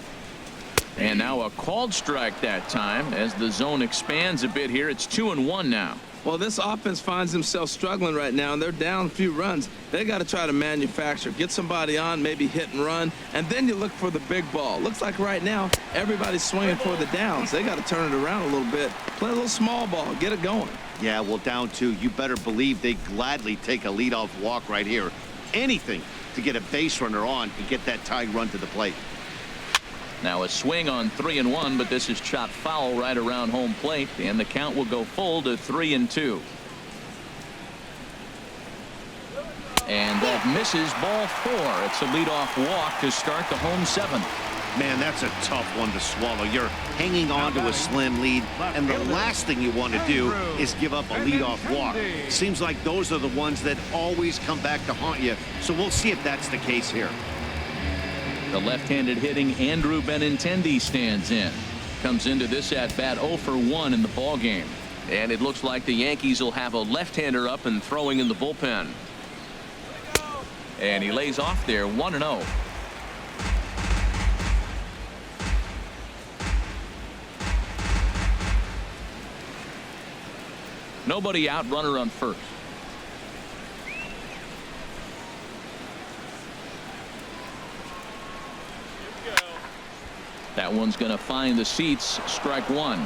And now a called strike that time as the zone expands a bit here. It's 2-1 now. Well, this offense finds themselves struggling right now, and they're down a few runs. They got to try to manufacture, get somebody on, maybe hit and run, and then you look for the big ball. Looks like right now everybody's swinging for the downs. They got to turn it around a little bit, play a little small ball, get it going. Yeah, well, down 2, you better believe they gladly take a leadoff walk right here. Anything to get a base runner on and get that tying run to the plate. Now a swing on 3-1, but this is chopped foul right around home plate, and the count will go full to 3-2. And that misses ball 4. It's a leadoff walk to start the home 7th. Man, that's a tough one to swallow. You're hanging on to a slim lead, and the last thing you want to do is give up a leadoff walk. Seems like those are the ones that always come back to haunt you, so we'll see if that's the case here. The left-handed hitting Andrew Benintendi stands in. Comes into this at-bat 0 for 1 in the ballgame. And it looks like the Yankees will have a left-hander up and throwing in the bullpen. And he lays off there, 1-0. Nobody out, runner on first. That one's going to find the seats. Strike 1.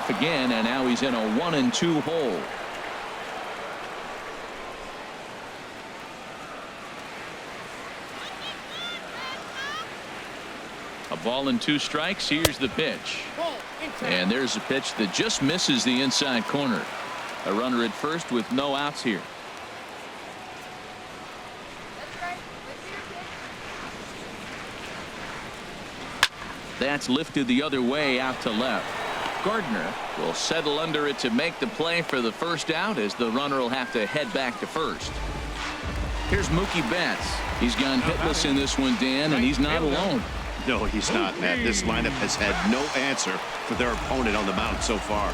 off again, and now he's in a 1-2 hole. A ball and 2 strikes. Here's the pitch. And there's a pitch that just misses the inside corner. A runner at first with no outs here. That's lifted the other way out to left. Gardner will settle under it to make the play for the first out, as the runner will have to head back to first. Here's Mookie Betts. He's gone hitless in this one, Dan, and he's not alone. No, he's not, Matt. This lineup has had no answer for their opponent on the mound so far.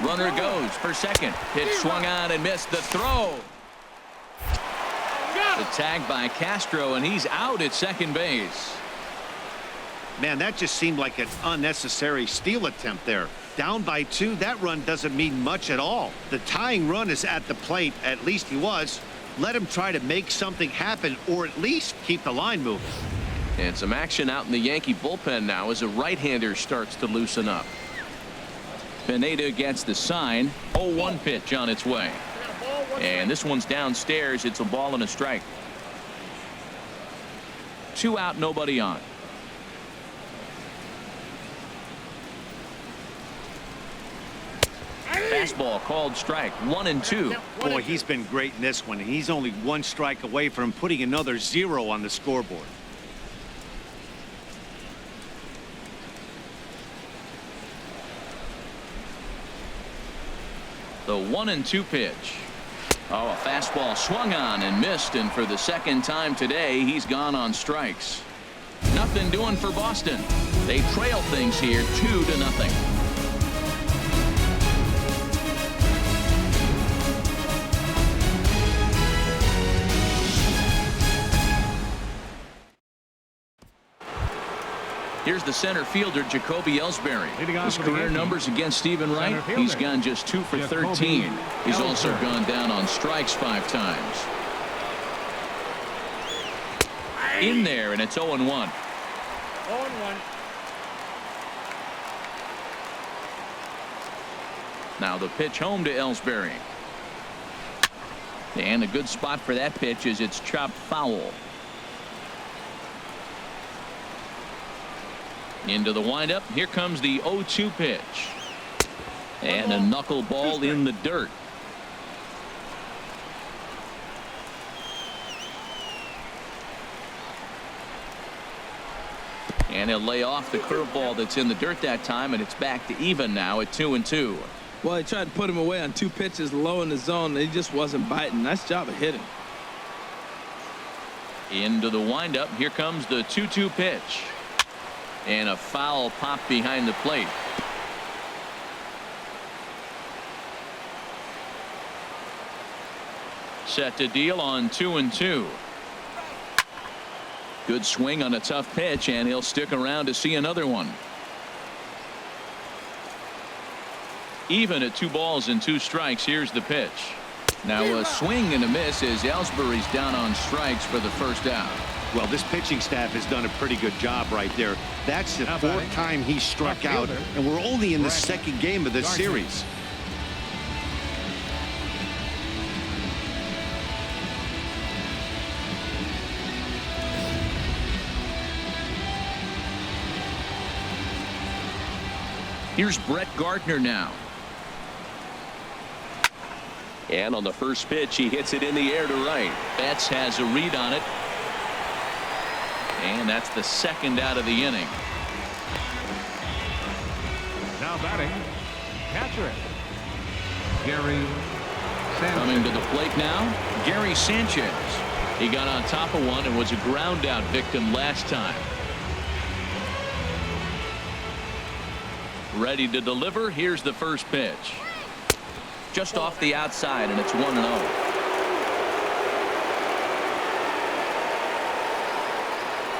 Runner goes for second. Pitch swung on and missed. The throw. The tag by Castro, and he's out at second base. Man, that just seemed like an unnecessary steal attempt there. Down by 2, that run doesn't mean much at all. The tying run is at the plate. At least he was. Let him try to make something happen, or at least keep the line moving. And some action out in the Yankee bullpen now as a right-hander starts to loosen up. Pineda gets the sign. 0-1 pitch on its way. And this one's downstairs. It's a ball and a strike. 2 out, nobody on. Fastball called strike. 1-2. Boy, he's been great in this one, and he's only 1 strike away from putting another 0 on the scoreboard. The 1-2 pitch. Oh, a fastball swung on and missed, and for the second time today, he's gone on strikes. Nothing doing for Boston. They trail things here 2-0. Here's the center fielder, Jacoby Ellsbury. His career numbers against Stephen Wright, he's gone just 2 for 13. He's also gone down on strikes 5 times. In there, and it's 0-1. 0-1. Now the pitch home to Ellsbury. And a good spot for that pitch is it's chopped foul. Into the windup. Here comes the 0-2 pitch. And a knuckleball in the dirt. And he'll lay off the curveball that's in the dirt that time, and it's back to even now at 2-2. Well, he tried to put him away on 2 pitches low in the zone, and he just wasn't biting. Nice job of hitting. Into the windup. Here comes the 2-2 pitch. And a foul pop behind the plate. Set to deal on 2-2. Good swing on a tough pitch, and he'll stick around to see another one. Even at 2 balls and 2 strikes. Here's the pitch. Now a swing and a miss as Ellsbury's down on strikes for the first out. Well, this pitching staff has done a pretty good job right there. That's the 4th time he struck out, and we're only in the 2nd game of this series. Here's Brett Gardner now. And on the first pitch, he hits it in the air to right. Betts has a read on it. And that's the 2nd out of the inning. Now batting, catcher, Gary Sanchez. Coming to the plate now, Gary Sanchez. He got on top of one and was a ground out victim last time. Ready to deliver. Here's the first pitch. Just off the outside, and it's 1-0.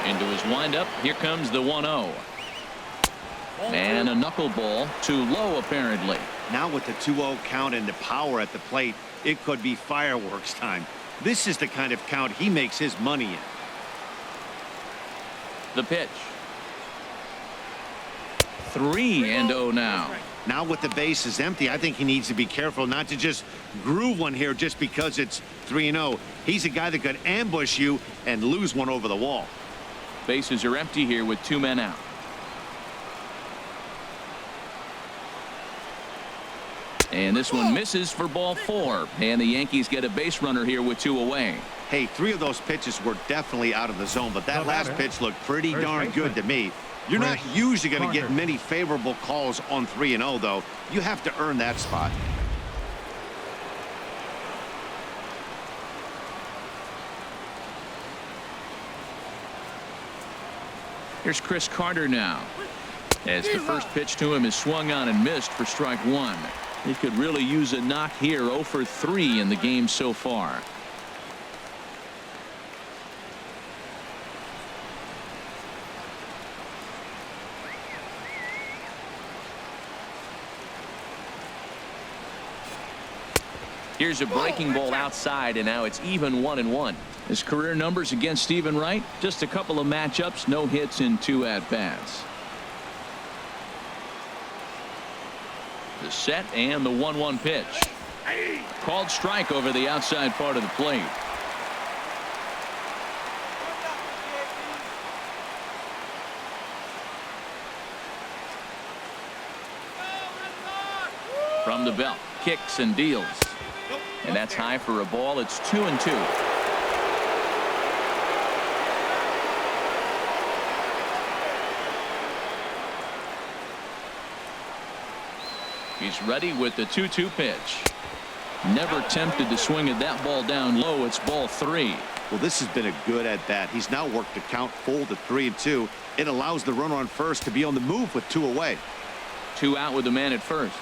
Into his windup. Here comes the 1-0. And a knuckleball too low, apparently. Now with the 2-0 count and the power at the plate, it could be fireworks time. This is the kind of count he makes his money in. The pitch. 3-0 now. Now with the bases empty, I think he needs to be careful not to just groove one here just because it's 3-0. He's a guy that could ambush you and lose one over the wall. Bases are empty here with 2 men out. And this one misses for ball 4. And the Yankees get a base runner here with 2 away. Hey, 3 of those pitches were definitely out of the zone, but that last pitch looked pretty darn good to me. You're not usually going to get many favorable calls on 3-0, though. You have to earn that spot. Here's Chris Carter now, as the first pitch to him is swung on and missed for strike 1. He could really use a knock here. 0 for 3 in the game so far. Here's a breaking ball outside, and now it's even 1-1. His career numbers against Stephen Wright, just a couple of matchups, no hits in 2 at-bats. The set and the 1-1 pitch. Called strike over the outside part of the plate. From the belt, kicks and deals. And that's high for a ball. It's 2-2. He's ready with the 2-2 pitch. Never tempted to swing at that ball down low. It's ball 3. Well, this has been a good at-bat. He's now worked the count full to 3-2. It allows the runner on first to be on the move with 2 away. 2 out with the man at first.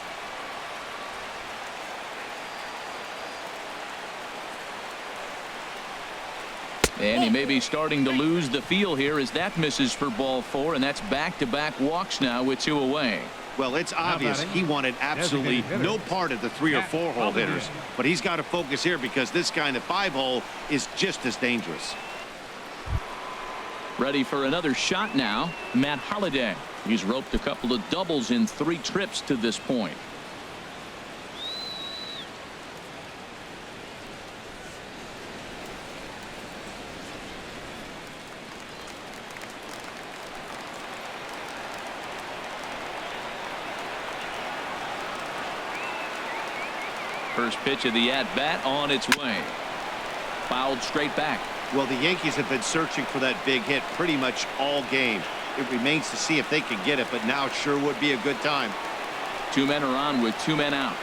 And he may be starting to lose the feel here as that misses for ball 4, and that's back-to-back walks now with 2 away. Well, it's obvious he wanted absolutely no part of the 3 or 4 hole hitters, but he's got to focus here because this guy in the 5 hole is just as dangerous. Ready for another shot now, Matt Holliday. He's roped a couple of doubles in 3 trips to this point. First pitch of the at-bat on its way. Fouled straight back. Well, the Yankees have been searching for that big hit pretty much all game. It remains to see if they can get it, but now sure would be a good time. 2 men are on with 2 men out.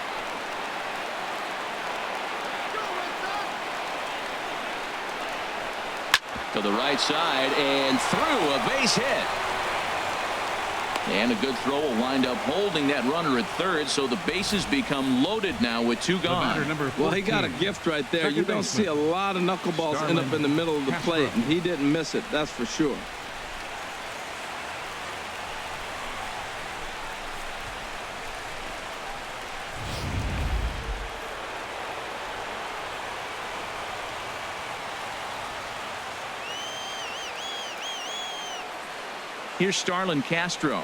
To the right side and through, a base hit. And a good throw will wind up holding that runner at third, so the bases become loaded now with 2 gone. Well, he got a gift right there. You don't see a lot of knuckleballs end up in the middle of the plate, and he didn't miss it, that's for sure. Here's STARLIN Castro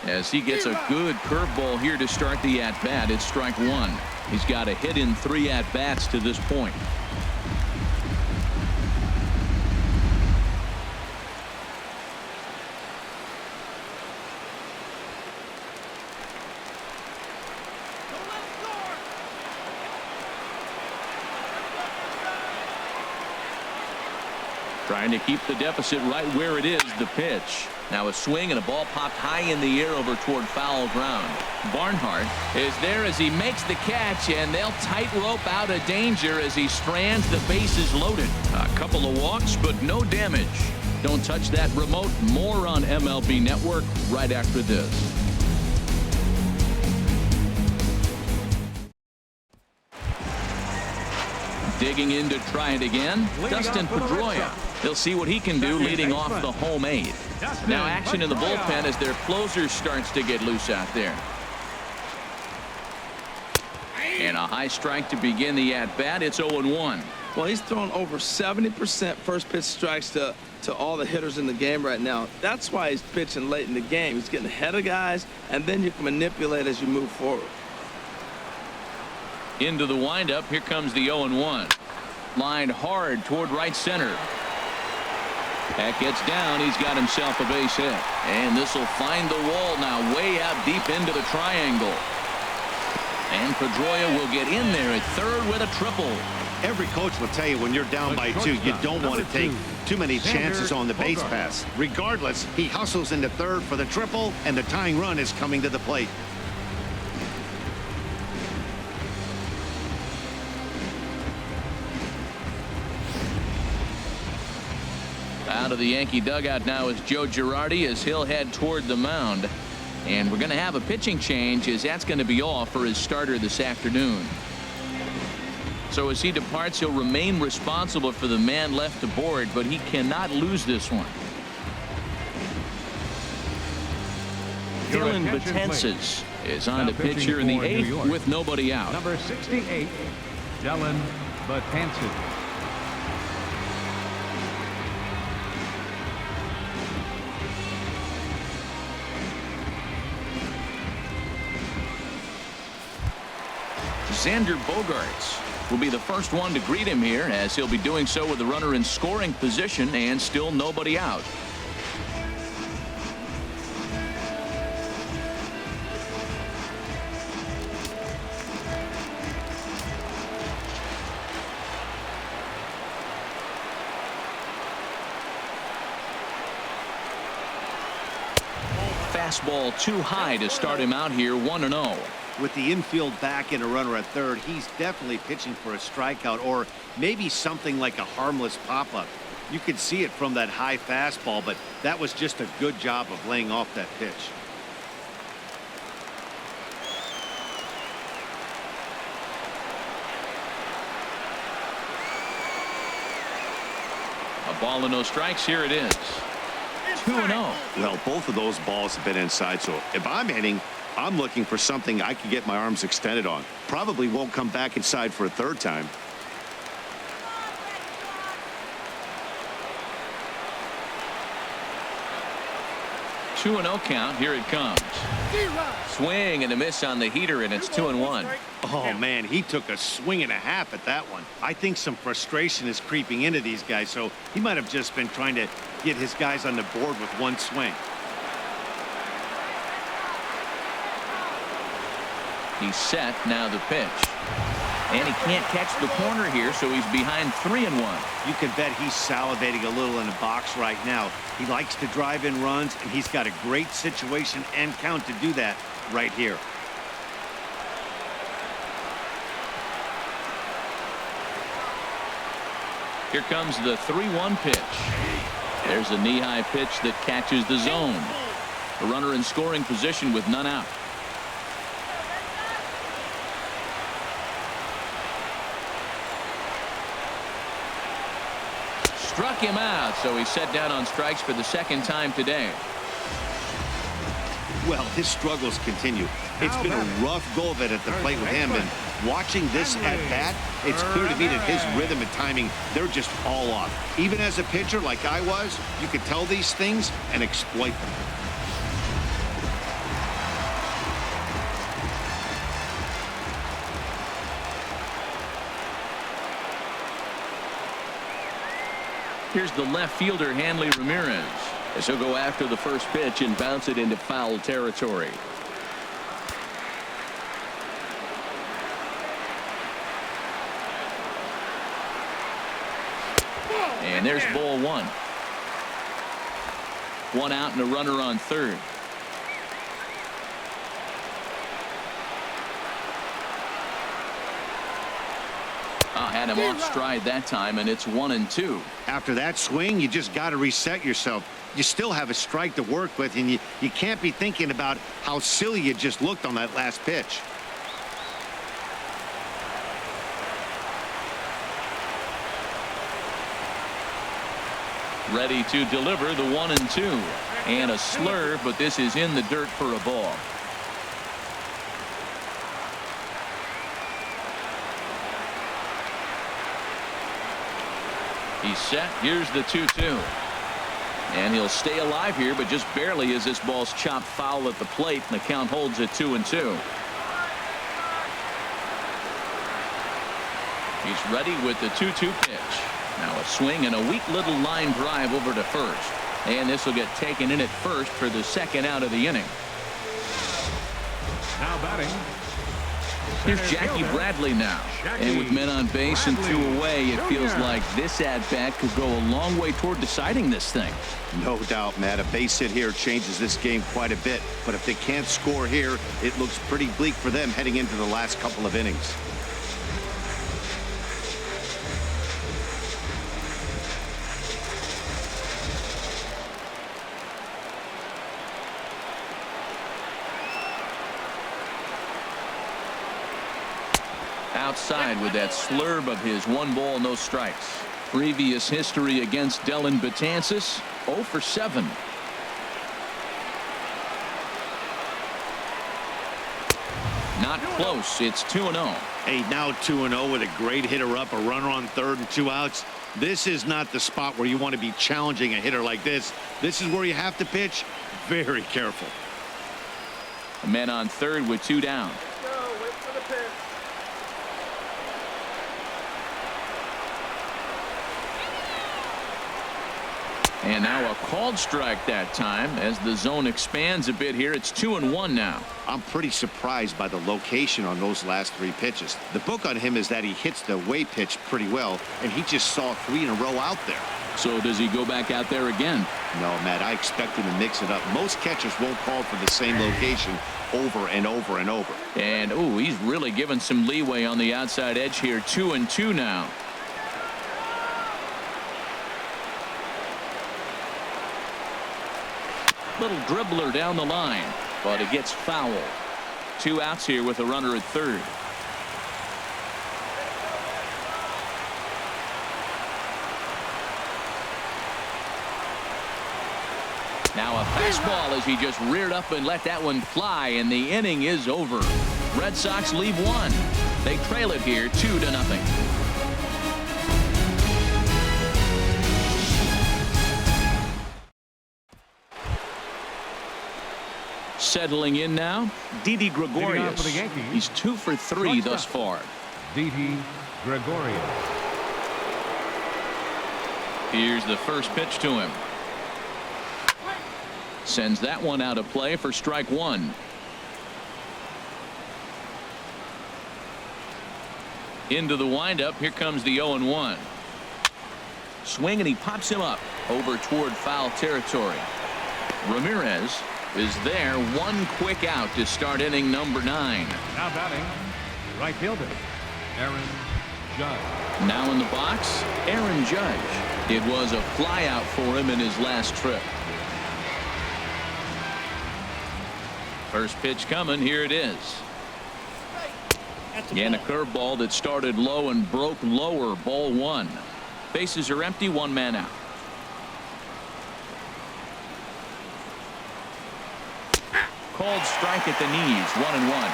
as he gets a good curveball here to start the at-bat. It's strike 1. He's got a hit in 3 at-bats to this point. Trying to keep the deficit right where it is. The pitch. Now a swing and a ball popped high in the air over toward foul ground. Barnhart is there as he makes the catch, and they'll tightrope out of danger as he strands the bases loaded. A couple of walks, but no damage. Don't touch that remote. More on MLB Network right after this. Digging in to try it again, Dustin Pedroia. He'll see what he can do leading off the home 8. Now action in the bullpen as their closer starts to get loose out there. And a high strike to begin the at-bat. It's 0-1. Well, he's thrown over 70% first pitch strikes to all the hitters in the game right now. That's why he's pitching late in the game. He's getting ahead of guys, and then you can manipulate as you move forward. Into the windup. Here comes the 0-1. Lined hard toward right center. That gets down. He's got himself a base hit. And this will find the wall now, way out deep into the triangle. And Pedroia will get in there at third with a triple. Every coach will tell you when you're down by 2, you don't want to take too many chances on the base pass. Regardless, he hustles into third for the triple, and the tying run is coming to the plate. Out of the Yankee dugout now is Joe Girardi as he'll head toward the mound. And we're going to have a pitching change as that's going to be off for his starter this afternoon. So as he departs, he'll remain responsible for the man left aboard, but he cannot lose this one. Dylan Betances is on the pitch here in the 8th with nobody out. Number 68, Dylan Betances. XANDER Bogaerts will be the first one to greet him here, as he'll be doing so with the runner in scoring position and still nobody out. Fastball too high to start him out here, 1-0. With the infield back and a runner at third, he's definitely pitching for a strikeout or maybe something like a harmless pop-up. You could see it from that high fastball, but that was just a good job of laying off that pitch. A ball and no strikes. Here it is. 2-0. Well, both of those balls have been inside, so if I'm hitting, I'm looking for something I can get my arms extended on. Probably won't come back inside for a third time. Two 2-0 count. Here it comes. Swing and a miss on the heater, and it's 2-1. Oh, man, he took a swing and a half at that one. I think some frustration is creeping into these guys, so he might have just been trying to get his guys on the board with one swing. He's set. Now the pitch. And he can't catch the corner here, so he's behind 3-1. You can bet he's salivating a little in the box right now. He likes to drive in runs, and he's got a great situation and count to do that right here. Here comes the 3-1 pitch. There's a knee-high pitch that catches the zone. A runner in scoring position with none out. Struck him out, so he's set down on strikes for the second time today. Well, his struggles continue. It's been a rough go of it at the plate with him, and watching this at bat, it's clear to me that his rhythm and timing, they're just all off. Even as a pitcher like I was, you could tell these things and exploit them. Here's the left fielder, HANLEY Ramirez, as he'll go after the first pitch and bounce it into foul territory. And there's ball one. One out and a runner on third. Had him off stride that time, and it's 1-2. After that swing, you just got to reset yourself. You still have a strike to work with, and you can't be thinking about how silly you just looked on that last pitch. Ready to deliver the 1-2. And a slurve, but this is in the dirt for a ball. He's set. Here's the 2-2. And he'll stay alive here, but just barely as this ball's chopped foul at the plate, and the count holds at 2-2. He's ready with the 2-2 pitch. Now a swing and a weak little line drive over to first. And this will get taken in at first for the second out of the inning. Now batting. Here's Jackie Bradley now. And with men on base and 2 away, it feels like this at-bat could go a long way toward deciding this thing. No doubt, Matt. A base hit here changes this game quite a bit. But if they can't score here, it looks pretty bleak for them heading into the last couple of innings. Outside with that slurve of his. 1 ball, no strikes. Previous history against Dellin Betances, 0 for 7. Not close. It's 2-0. Hey, now 2-0 with a great hitter up, a runner on third and 2 outs. This is not the spot where you want to be challenging a hitter like this. This is where you have to pitch very careful. A man on third with 2 down. Wait for the pitch. And now a called strike that time as the zone expands a bit here. It's 2-1 now. I'm pretty surprised by the location on those last 3 pitches. The book on him is that he hits the away pitch pretty well, and he just saw 3 in a row out there. So does he go back out there again? No, Matt, I expect him to mix it up. Most catchers won't call for the same location over and over and over. And, ooh, he's really given some leeway on the outside edge here. 2-2 now. Little dribbler down the line, but it gets fouled. 2 outs here with a runner at third. Now a fastball as he just reared up and let that one fly, and the inning is over. Red Sox leave 1. They trail it here 2-0. Settling in now, Didi Gregorius. For the Yankees, he's 2 for 3 thus far. Didi Gregorius. Here's the first pitch to him. Sends that one out of play for strike 1. Into the windup. Here comes the 0-1. Swing, and he pops him up over toward foul territory. Ramirez is there. 1 quick out to start inning number 9. Now batting, right fielder, Aaron Judge. Now in the box, Aaron Judge. It was a flyout for him in his last trip. First pitch coming. Here it is. And a curveball that started low and broke lower. Ball 1. Bases are empty. 1 man out. Called strike at the knees. 1-1.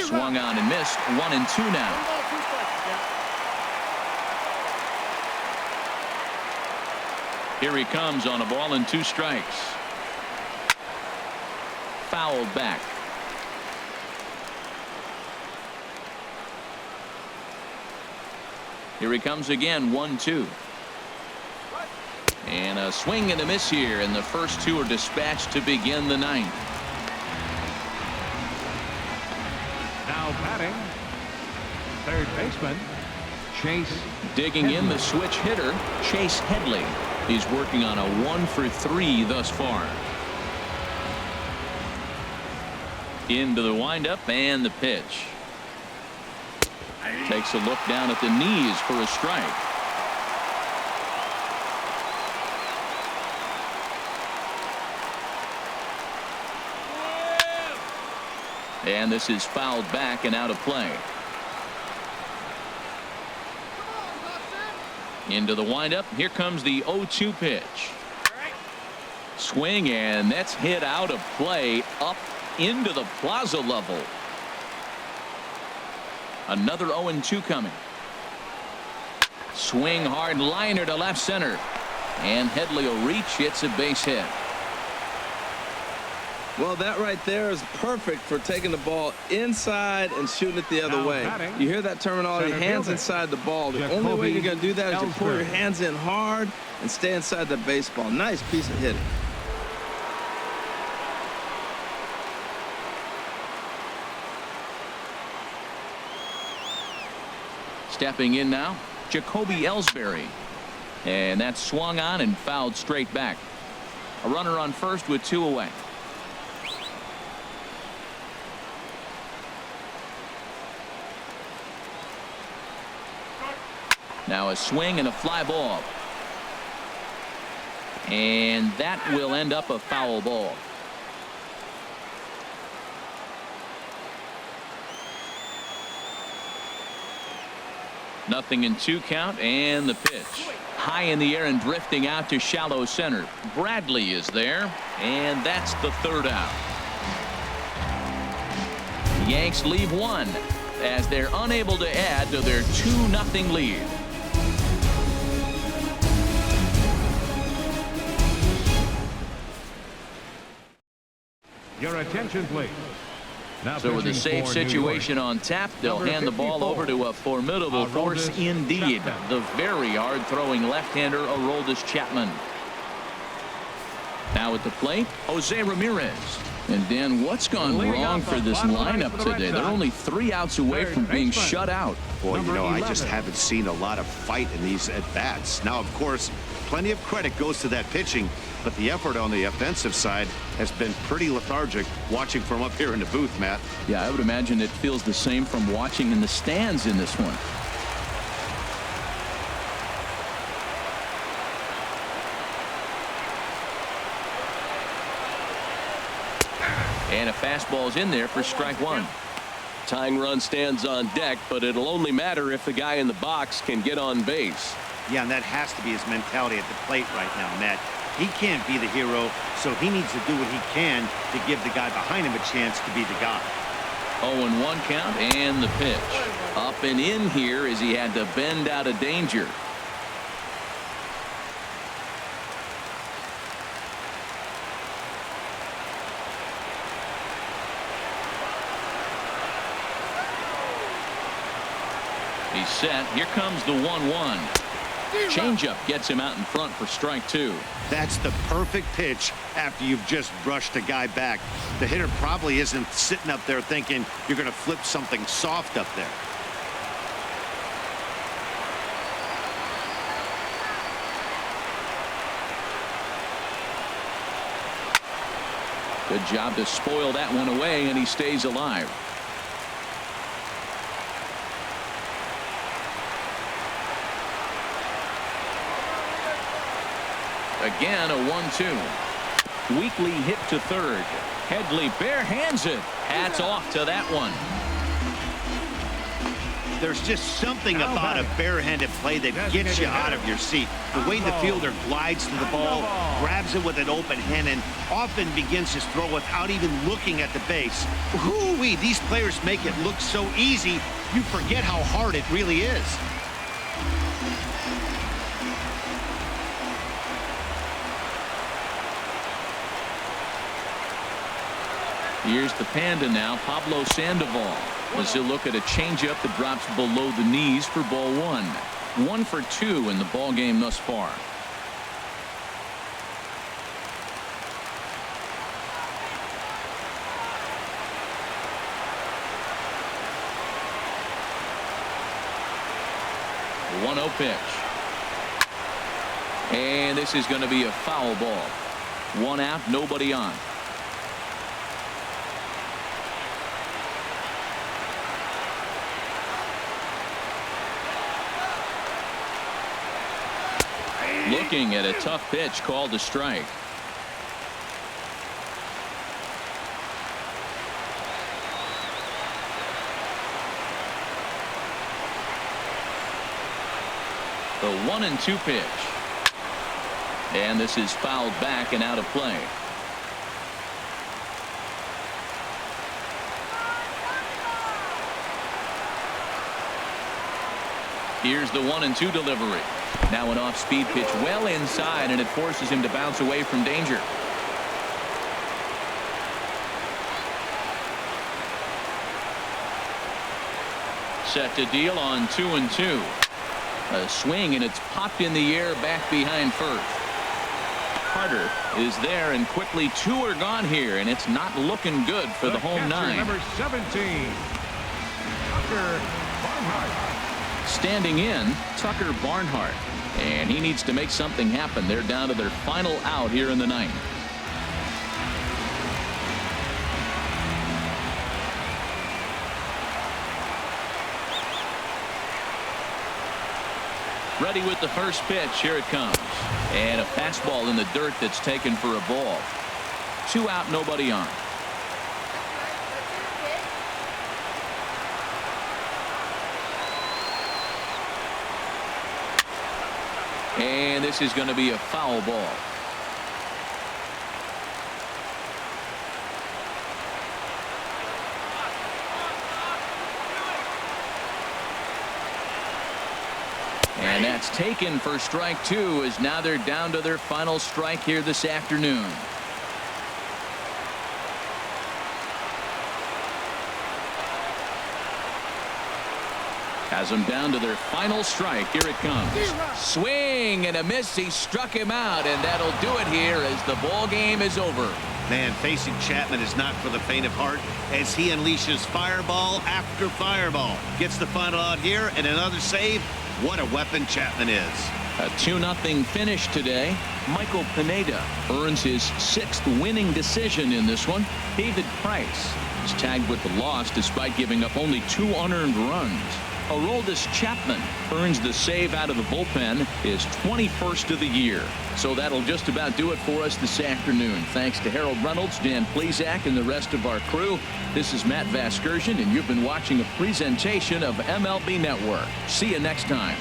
Swung on and missed. 1-2 now. Here he comes on a ball and 2 strikes. Fouled back. Here he comes again. 1-2. And a swing and a miss here, and the first 2 are dispatched to begin the 9th. Now batting, third baseman, Chase. Digging in, the switch hitter, Chase Headley. He's working on a 1 for 3 thus far. Into the windup and the pitch. Takes a look down at the knees for a strike. And this is fouled back and out of play. Into the windup. Here comes the 0-2 pitch. Swing, and that's hit out of play up into the plaza level. Another 0-2 coming. Swing hard liner to left center. And Headley will reach. It's a base hit. Well, that right there is perfect for taking the ball inside and shooting it the other Now way. batting, You hear that terminology, center hands fielder, inside the ball. The Jacoby only way you're going to do that is you pull your Ellsbury. hands in hard and stay inside the baseball. Nice piece of hitting. Stepping in now, Jacoby Ellsbury. And that's swung on and fouled straight back. A runner on first with 2 away. Now a swing and a fly ball. And that will end up a foul ball. Nothing in 2 count, and the pitch. High in the air and drifting out to shallow center. Bradley is there, and that's the 3rd out. The Yanks leave 1 as they're unable to add to their 2-0 lead. Your attention, please. Now So with a pitching safe for New situation York, on tap, they'll number hand the ball 54, over to a formidable force Aroldis indeed. Chapman. The very hard-throwing left-hander Aroldis Chapman. Now at the plate, Jose Ramirez. And Dan, what's gone Leading wrong off for the this bottom right lineup for the Red today? They're Sox. only 3 outs away Third from being baseman. shut out. Boy, you Number know, I just 11. haven't seen a lot of fight in these at-bats. Now, of course, plenty of credit goes to that pitching, but the effort on the offensive side has been pretty lethargic watching from up here in the booth, Matt. Yeah, I would imagine it feels the same from watching in the stands in this one. And a fastball's in there for strike 1. Tying run stands on deck, but it'll only matter if the guy in the box can get on base. Yeah, and that has to be his mentality at the plate right now, Matt. He can't be the hero, so he needs to do what he can to give the guy behind him a chance to be the guy. 0-1 count, and the pitch. Up and in here as he had to bend out of danger. He's set. Here comes the 1-1. Changeup gets him out in front for strike 2. That's the perfect pitch after you've just brushed a guy back. The hitter probably isn't sitting up there thinking you're going to flip something soft up there. Good job to spoil that one away, and he stays alive. Again, a 1-2. Weakly hit to third. Headley barehands it. Hats off to that one. There's just something about a barehanded play that gets you out of your seat. The way the fielder glides to the ball, grabs it with an open hand, and often begins his throw without even looking at the base. Whoo-wee, these players make it look so easy, you forget how hard it really is. Here's the Panda now, Pablo Sandoval. As he'll look at a changeup that drops below the knees for ball 1. 1 for 2 in the ball game thus far. The 1-0 pitch. And this is going to be a foul ball. 1 out, nobody on. Looking at a tough pitch called a strike. The 1-2 pitch. And this is fouled back and out of play. Here's the 1-2 delivery. Now an off-speed pitch well inside, and it forces him to bounce away from danger. Set to deal on 2-2. A swing, and it's popped in the air back behind first. Carter is there, and quickly 2 are gone here, and it's not looking good for the home 9. Number 17, Tucker Barnhart. Standing in, Tucker Barnhart, and he needs to make something happen. They're down to their final out here in the 9th. Ready with the first pitch. Here it comes. And a fastball in the dirt that's taken for a ball. 2 out, nobody on. And this is going to be a foul ball. And that's taken for strike 2, as now they're down to their final strike here this afternoon. Has them down to their final strike. Here it comes. Swing and a miss. He struck him out, and that'll do it here as the ball game is over. Man, facing Chapman is not for the faint of heart as he unleashes fireball after fireball. Gets the final out here and another save. What a weapon Chapman is. A 2-0 finish today. Michael Pineda earns his 6th winning decision in this one. David Price is tagged with the loss despite giving up only 2 unearned runs. Aroldis Chapman earns the save out of the bullpen, his 21st of the year. So that'll just about do it for us this afternoon. Thanks to Harold Reynolds, Dan Plezak, and the rest of our crew. This is Matt Vasgersian, and you've been watching a presentation of MLB Network. See you next time.